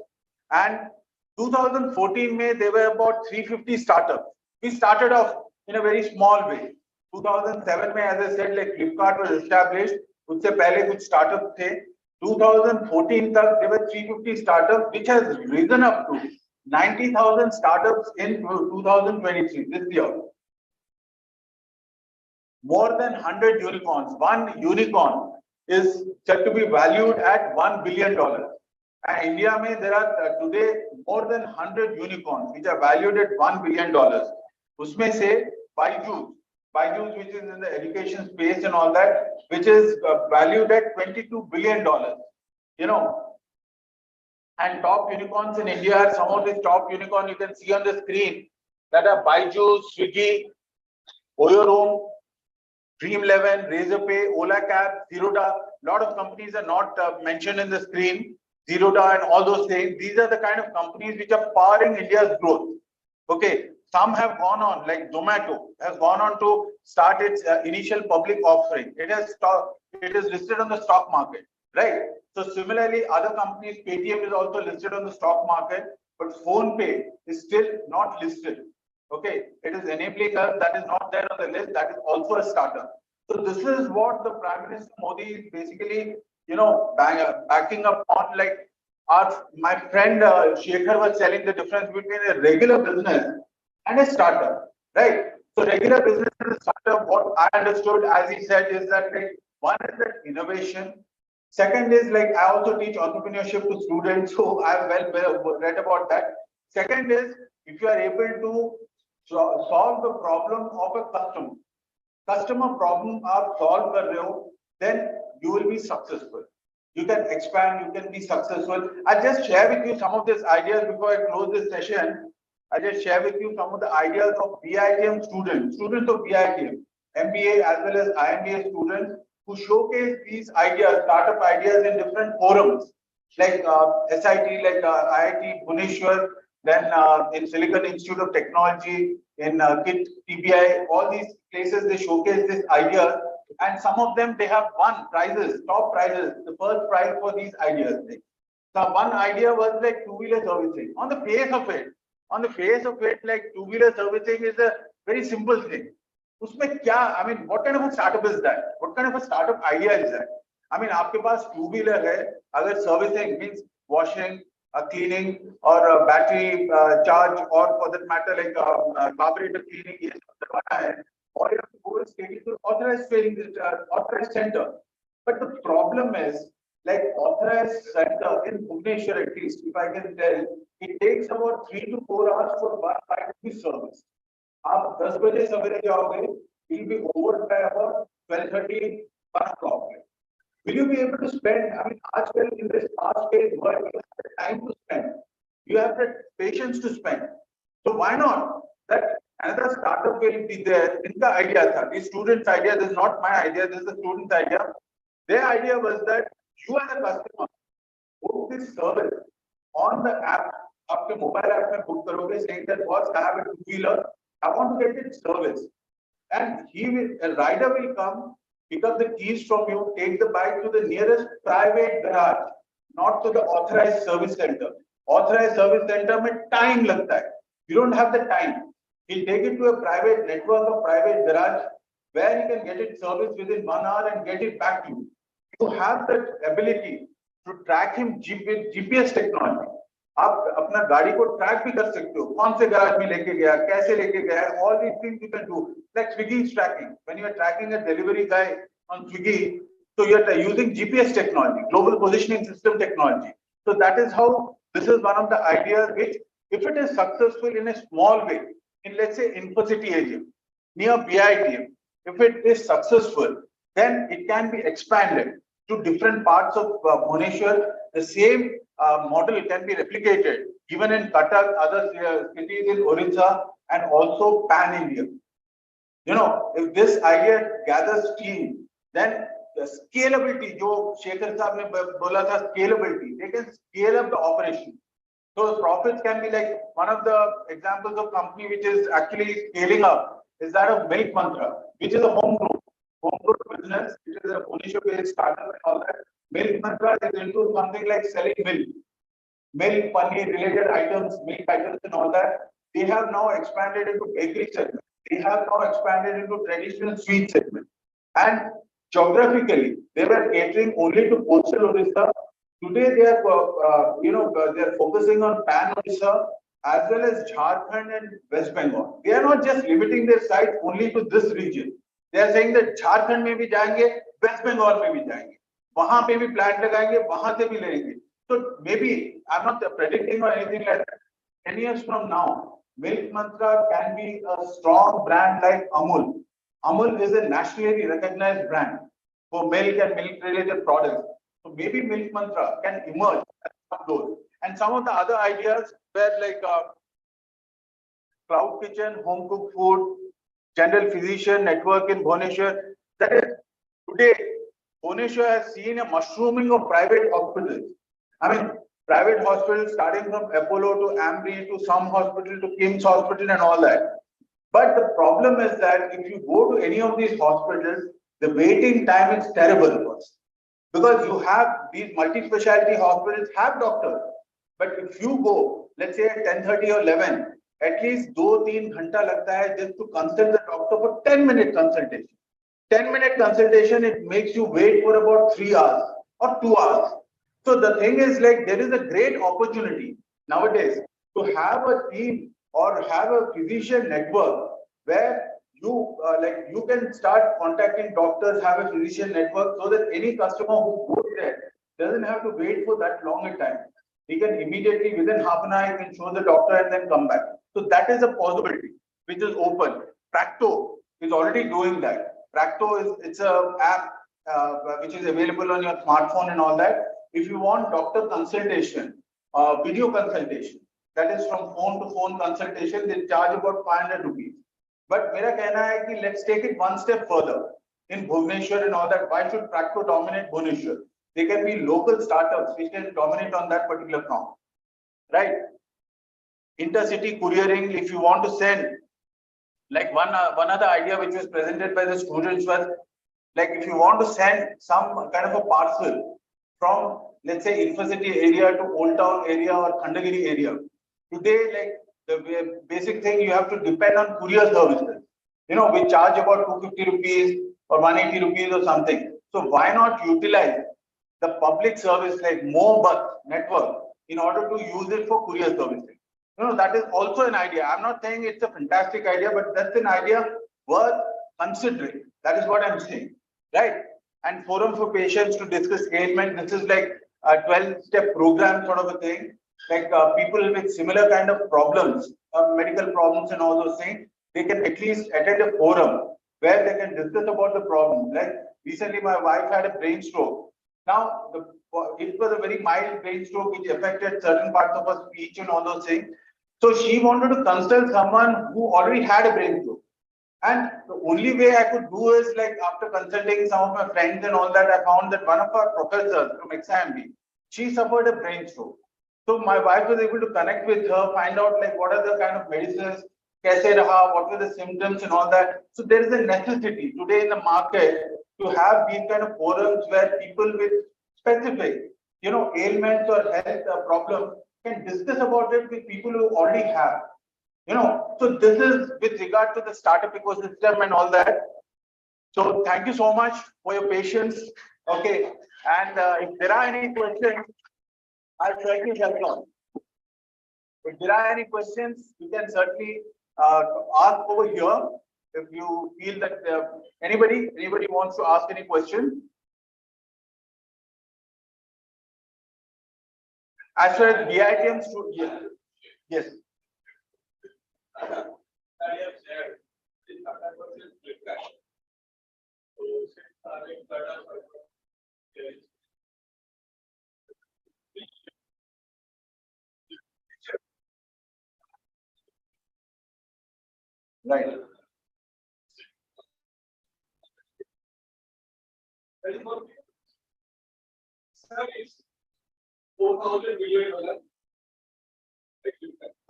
And 2014 there were about 350 startups. We started off in a very small way. 2007 as I said, like Flipkart was established. उससे पहले कुछ startups थे. 2014 तक there were 350 startups, which has risen up to 90,000 startups in 2023, this year. More than 100 unicorns. One unicorn is said to be valued at $1 billion. And India there are today more than 100 unicorns which are valued at $1 billion. Usme se Byju's, which is in the education space and all that, which is valued at $22 billion. And top unicorns in India are some of these top unicorns you can see on the screen that are Byju's, Swiggy, Oyo, Dream11, Razorpay, Ola Cab, Zerodha. A lot of companies are not mentioned in the screen. Zerodha and all those things. These are the kind of companies which are powering India's growth. Okay, some have gone on, like Zomato has gone on to start its initial public offering. It is listed on the stock market, right? So similarly, other companies, Paytm is also listed on the stock market, but PhonePe is still not listed. Okay, it is enabling us, that is not there on the list, that is also a startup. So this is what the Prime Minister Modi is basically, backing up on. Like my friend Shekhar was telling the difference between a regular business and a startup, right? So regular business and a startup, what I understood, as he said, is that like one is that innovation. Second is like I also teach entrepreneurship to students, so I've well read about that. Second is if you are able to solve the problem of a customer problem आप solve कर रहे हो, then you will be successful. You can expand, you can be successful. I'll just share with you some of these ideas before I close this session. I'll just share with you some of the ideas of BITM students of BITM, MBA as well as IMBA students who showcase these ideas, startup ideas in different forums, like SIT, like IIT Bhubaneswar, then in Silicon Institute of Technology, in KIT, TBI, all these places they showcase this idea, and some of them they have won prizes, top prizes, the first prize for these ideas. So one idea was like two-wheeler servicing. On the face of it, like two-wheeler servicing is a very simple thing. उसमें क्या, I mean, what kind of a startup is that? What kind of a startup idea is that? I mean, आपके पास two-wheeler है, अगर servicing means washing, cleaning, or battery charge, or for that matter like carburetor cleaning, ये सब करवाना है, or you have to go straight to authorized center. But the problem is, like authorized center in Bhubaneswar, at least, if I can tell, it takes about 3 to 4 hours for one bike to be serviced. आप 10 बजे सवेरे जाओगे, it will be over by about 12:30, 1 o'clock. Will you be able to spend? I mean, आजकल in this fast-paced world, you have the time to spend. You have the patience to spend. So why not? That another startup will be there. इनका idea था. This student's idea. This is not my idea. This is the student's idea. Their idea was that you as a customer book this service on the app. आपके mobile app में book करोगे, saying that boss, I have a two-wheeler. I want to get it serviced. And a rider will come, pick up the keys from you, take the bike to the nearest private garage, not to the authorized service center. Authorized service center में time लगता है. You don't have the time. He'll take it to a private network of private garage where you can get it serviced within 1 hour and get it back to you. You have that ability to track him with GPS technology. आप अपना गाड़ी को track भी कर सकते हो, कौन से गैराज में लेके गया, कैसे लेके गया, all these things you can do. Like Swiggy is tracking. When you are tracking a delivery guy on Swiggy, so you are using GPS technology, global positioning system technology. So that is how this is one of the ideas which, if it is successful in a small way, in let's say Infocity area, near BITM, if it is successful, then it can be expanded to different parts of Bhubaneswar. The same model can be replicated even in Cuttack, other cities in Orissa, and also pan-India. You know, if this idea gathers steam, then the scalability, जो शेखर साहब ने बोला था, scalability, they can scale up the operation. So profits can be like, one of the examples of company which is actually scaling up is that of Milk Mantra, which is a home group business, which is a Bhubaneswar-based startup and all that. Milk Mantra is into something like selling milk, paneer related items, milk items and all that. They have now expanded into bakery segment. They have now expanded into traditional sweet segment. And geographically, they were catering only to coastal Orissa. Today they are, they are focusing on pan Orissa as well as Jharkhand and West Bengal. They are not just limiting their site only to this region. They are saying that Jharkhand में भी जाएंगे, West Bengal में भी जाएंगे, वहाँ पे भी plant लगाएंगे, वहाँ से भी लेंगे. So maybe I'm not predicting or anything like that. 10 years from now, Milk Mantra can be a strong brand like Amul. Amul is a nationally recognized brand for milk and milk-related products. So maybe Milk Mantra can emerge as some of those. And some of the other ideas were like cloud kitchen, home cooked food, general physician network in Bhubaneswar. That is, today, Bhubaneswar has seen a mushrooming of private hospitals. I mean, private hospitals starting from Apollo to Ambry to some hospital to Kim's Hospital and all that. But the problem is that if you go to any of these hospitals, the waiting time is terrible because you have these multi-specialty hospitals have doctors. But if you go, let's say at 10:30 or 11, at least 2-3 घंटा लगता है just to consult the doctor for 10-minute consultation. 10-minute consultation, it makes you wait for about 3 hours or 2 hours. So the thing is, like, there is a great opportunity nowadays to have a team or have a physician network where you you can start contacting doctors, have a physician network, so that any customer who goes there doesn't have to wait for that long a time. He can immediately, within half an hour, he can show the doctor and then come back. So that is a possibility which is open. Practo is already doing that. Practo it's a app which is available on your smartphone and all that. If you want doctor consultation, video consultation, that is from phone to phone consultation, they charge about 500 rupees. But मेरा कहना है कि let's take it one step further. In Bhubaneswar and all that, why should Practo dominate Bhubaneswar? There can be local startups which can dominate on that particular count, right? Intercity couriering, if you want to send, like one other idea which was presented by the students was, like, if you want to send some kind of a parcel from, let's say, Intercity area to Old Town area or Khandagiri area, today, like, the basic thing, you have to depend on courier services. You know, we charge about 250 rupees or 180 rupees or something. So why not utilize the public service like Mobus network in order to use it for courier servicing? You know, that is also an idea. I'm not saying it's a fantastic idea, but that's an idea worth considering. That is what I'm saying, right? And forum for patients to discuss ailment. This is like a 12-step program sort of a thing. Like people with similar kind of problems, medical problems and all those things, they can at least attend a forum where they can discuss about the problem. Like recently, my wife had a brain stroke. Now, it was a very mild brain stroke which affected certain parts of her speech and all those things. So she wanted to consult someone who already had a brain stroke. And the only way I could do is, like, after consulting some of my friends and all that, I found that one of our professors from XIMB, she suffered a brain stroke. So my wife was able to connect with her, find out like what are the kind of medicines, kaise raha, what were the symptoms and all that. So there is a necessity today in the market to have these kind of forums where people with specific, you know, ailments or health problems can discuss about it with people who already have. You know, so this is with regard to the startup ecosystem and all that. So thank you so much for your patience. Okay, and if there are any questions, I'll certainly help on. If there are any questions, you can certainly ask over here. If you feel that anybody wants to ask any question. As far as BITM students, yes. Right. Service $4,000 million.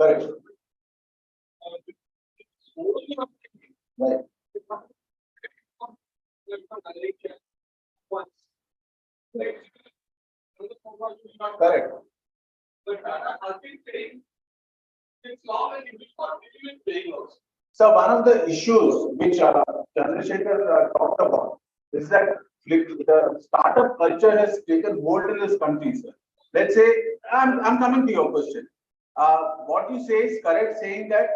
Correct. Right. Correct. But Tata has been paying since long and it will continue paying also. So one of the issues which Chandrasekhar talked about is that the startup culture has taken hold in this country, sir. Let's say, I'm coming to your question. What you say is correct, saying that,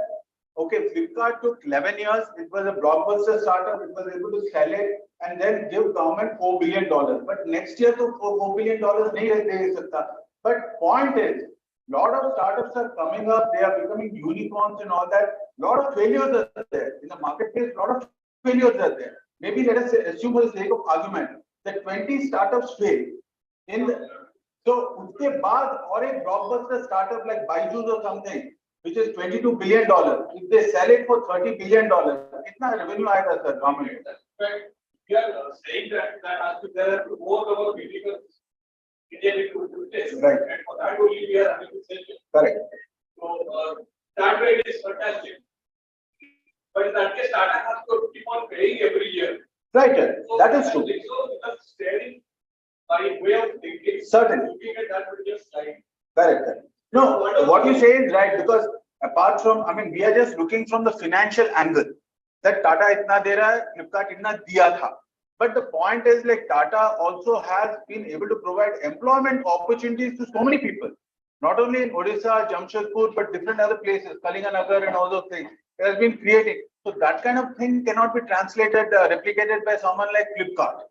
okay, Flipkart took 11 years, it was a blockbuster startup, it was able to sell it and then give government $4 billion. But next year, $4 billion nahi de sakta. But point is, lot of startups are coming up, they are becoming unicorns and all that. Lot of failures are there. In the marketplace, lot of failures are there. Maybe let us assume for the sake of argument that 20 startups fail. So, uske baad aur ek blockbuster startup like Byju's or something, which is $22 billion. If they sell it for $30 billion, kitna revenue aayega, sir, government? We are saying that there are more of critical Right. And for that only we are having to say it. Correct. So that way it is fantastic. But in that case, Tata has to keep on paying every year. Right, So that is true. So just staring by way of thinking. Certainly. Looking at that particular slide. Correct. No, what you say is right, because apart from, I mean, we are just looking from the financial angle that Tata itna de raha hai, Flipkart itna diya tha. But the point is, like, Tata also has been able to provide employment opportunities to so many people, not only in Odisha, Jamshedpur, but different other places, Kalinganagar and all those things. It has been creating. So that kind of thing cannot be translated, replicated by someone like Flipkart.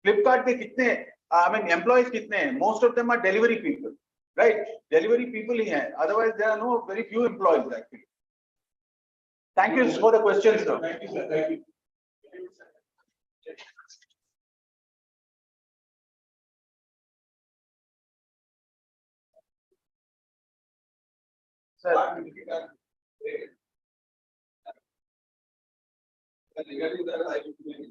Flipkart ke kitne, I mean, employees kitne hain? Most of them are delivery people, right? Delivery people hi hain. Otherwise, there are no very few employees actually. Thank you for the question, sir. Thank you, sir. Thank you. Sir, Regarding that, I would like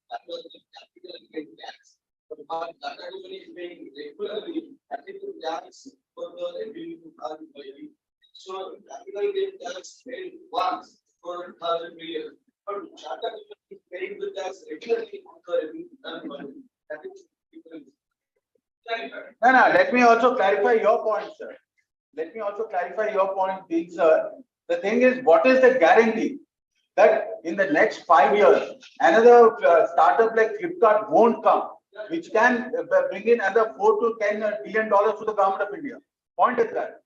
that was the capital gain tax. But that company is paying regularly capital tax for the revenue are employee. So capital gain tax paid once for 1,000 million. But Tata is paying the tax regularly on the revenue employee. That is different. no, let me also clarify your point, sir. Let me also clarify your point, being, sir. The thing is, what is the guarantee that in the next 5 years, another startup like Flipkart won't come, which can bring in another $4 to $10 billion to the government of India? Point is that,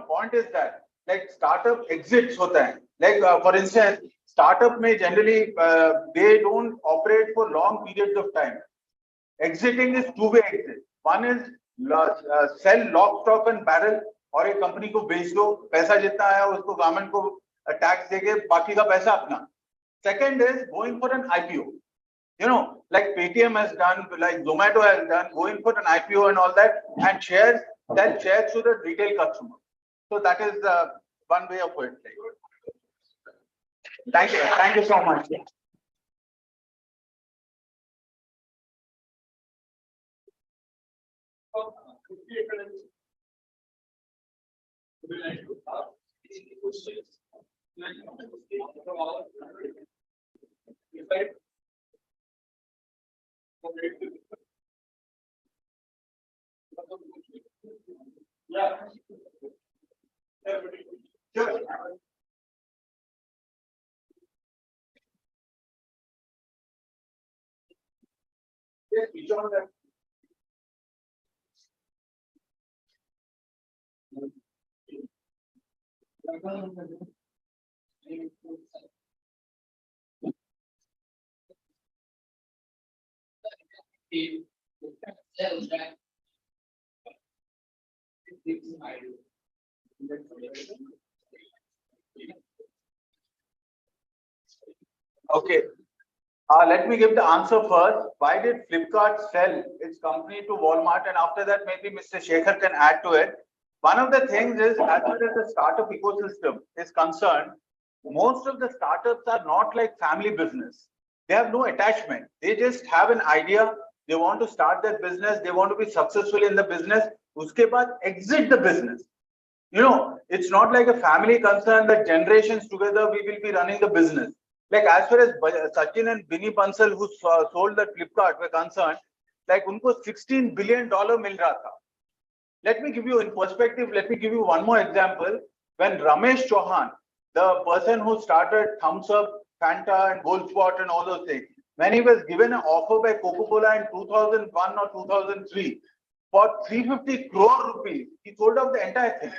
point is that, like, startup exits hota hai. Like, for instance, startup may generally, they don't operate for long periods of time. Exiting is two-way exit. One is sell lock, stock and barrel और एक company को बेच दो, पैसा जितना आया उसको government को टैक्स देके बाकी का पैसा अपना. Second is going for an IPO. Like Paytm has done, like Zomato has done, going for an IPO and all that, and sell shares to the retail customer. So that is one way of it. Thank you so much. Yeah. Sure. Yes, we join that. Okay. Let me give the answer first. Why did Flipkart sell its company to Walmart? And after that, maybe Mr. Shekhar can add to it. One of the things is, as far as the startup ecosystem is concerned, most of the startups are not like family business. They have no attachment. They just have an idea. They want to start their business. They want to be successful in the business. Uske baad exit the business. It's not like a family concern that generations together we will be running the business. Like, as far as Sachin and Binny Bansal, who sold that Flipkart, were concerned, like, unko $16 billion mil raha tha. Let me give you in perspective. Let me give you one more example. When Ramesh Chauhan, the person who started Thumbs Up, Fanta, and Gold Spot and all those things, when he was given an offer by Coca-Cola in 2001 or 2003 for 350 crore rupees, he sold off the entire thing.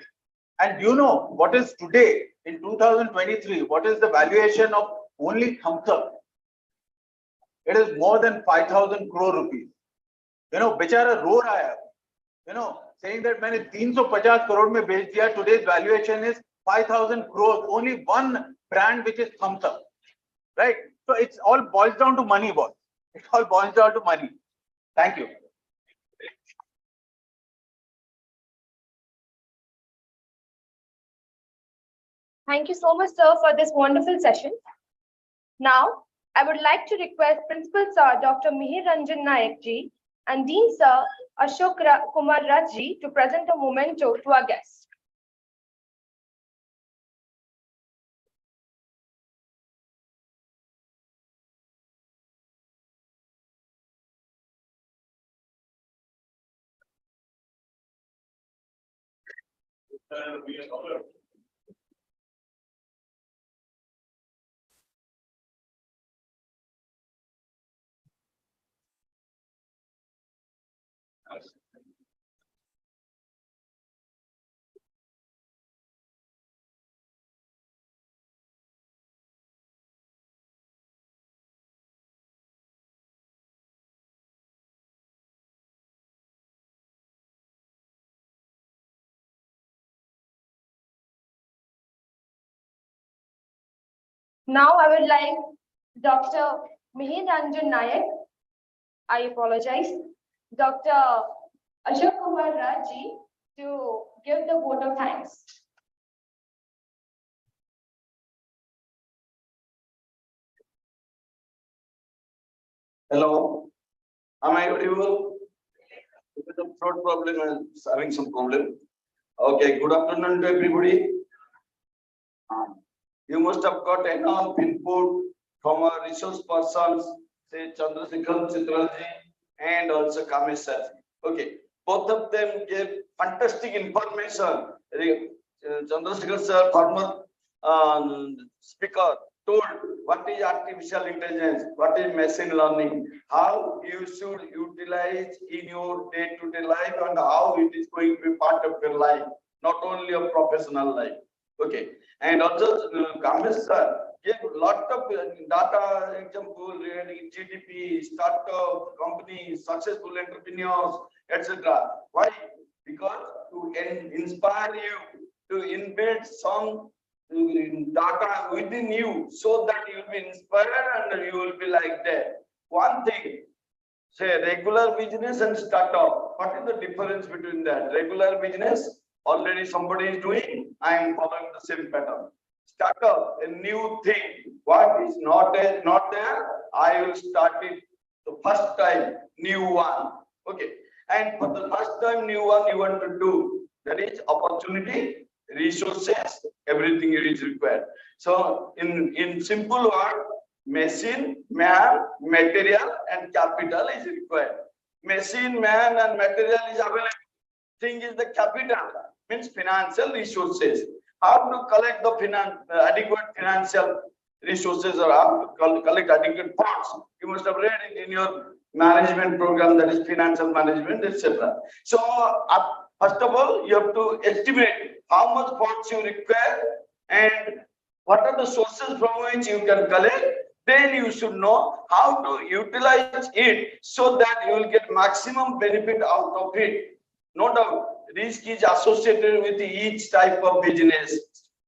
And do you know what is today in 2023? What is the valuation of only Thumbs Up? It is more than 5,000 crore rupees. Bechara ro raha hai. Saying that मैंने 350 crore में बेच दिया. Today's valuation is 5,000 crores. Only one brand, which is Thumbs Up, right? So it's all boils down to money, boss. It all boils down to money. Thank you. Thank you so much, sir, for this wonderful session. Now, I would like to request Principal Sir Dr. Mihir Ranjan Nayak ji and Dean Sir Ashok Kumar Raj ji to present a memento to our guests. Now I would like Dr. Mihir Ranjan Nayak, I apologize, Dr. Ashok Kumar Raji to give the vote of thanks. Hello, am I audible? Because of throat problem, I'm having some problem. Okay, good afternoon to everybody. You must have got enough input from our resource persons, say Chandrasekhar Chitralji and also Kamesh sir. Okay, both of them gave fantastic information. Chandrasekhar sir, former speaker, told what is artificial intelligence, what is machine learning, how you should utilize in your day-to-day life, and how it is going to be part of your life, not only your professional life. Okay, and also Kamesh sir gave a lot of data example regarding GDP, startup companies, successful entrepreneurs, etc. Why? Because to inspire you to invent some data within you, so that you will be inspired and you will be like that. One thing, say regular business and startup. What is the difference between that? Regular business, already somebody is doing, I am following the same pattern. Startup, a new thing. What is not there, I will start it the first time, new one. Okay. And for the first time, new one you want to do, that is opportunity, resources, everything is required. So in simple word, machine, man, material and capital is required. Machine, man and material is available. Thing is the capital, means financial resources. How to collect the adequate financial resources, or how to collect adequate funds. You must have read it in your management program, that is financial management, etc. So first of all, you have to estimate how much funds you require and what are the sources from which you can collect. Then you should know how to utilize it so that you will get maximum benefit out of it. No doubt, risk is associated with each type of business.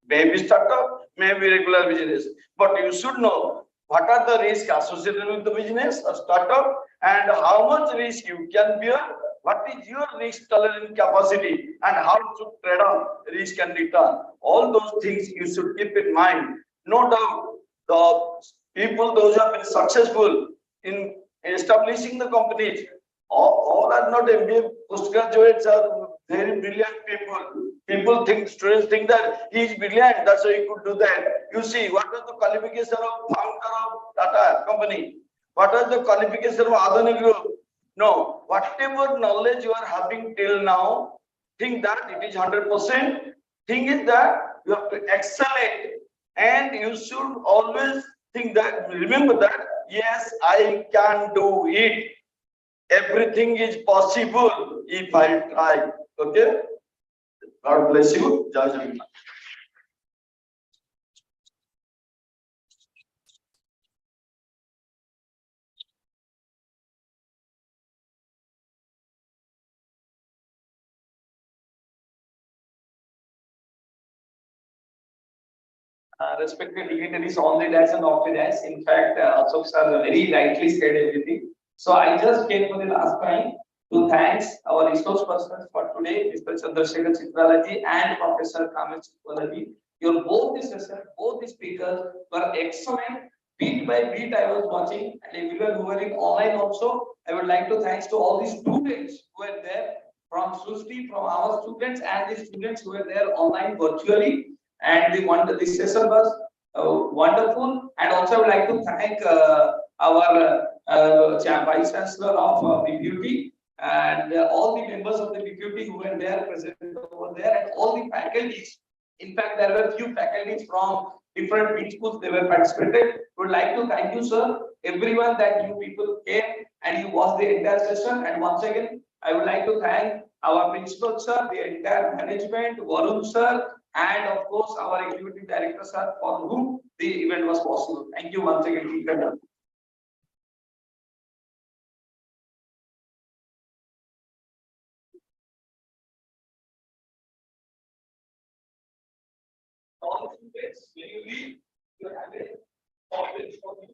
Maybe startup, maybe regular business. But you should know what are the risks associated with the business or startup and how much risk you can bear, what is your risk tolerance capacity, and how to trade off risk and return. All those things you should keep in mind. No doubt, the people, those who have been successful in establishing the companies, all are not MBA postgraduates, are very brilliant people. Students think that he is brilliant, that's why he could do that. You see, what are the qualification of founder of Tata company? What are the qualification of Adani Group? No, whatever knowledge you are having till now, think that it is 100%. Thing is that you have to excel it, and you should always think that, remember that, yes, I can do it. Everything is possible if I try. Okay? God bless you. Jai Jagannath. Respected dignitaries, on the dash and off the dash. In fact, Ashok sir very rightly said everything. So I just came for the last time to thank our resource persons for today, Mr. Chandrasekhar Chitralaji and Professor Kamesh Chitralaji. Your both the session, both the speakers were excellent. Beat by beat, I was watching, and everyone who were in online also. I would like to thanks to all the students who were there from Susti, from our students, and the students who were there online virtually. And the session was wonderful. And also I would like to thank our Vice Chancellor of BPUT and all the members of the BPUT who were there present over over there, and all the faculties. In fact, there were few faculties from different B schools, they were participated. Would like to thank you, sir, everyone that you people came and you watched the entire session. And once again, I would like to thank our principal, sir, the entire management, Varun, sir, and of course, our executive director, sir, for whom the event was possible. Thank you once again. All students, when you leave, you have a topic for you.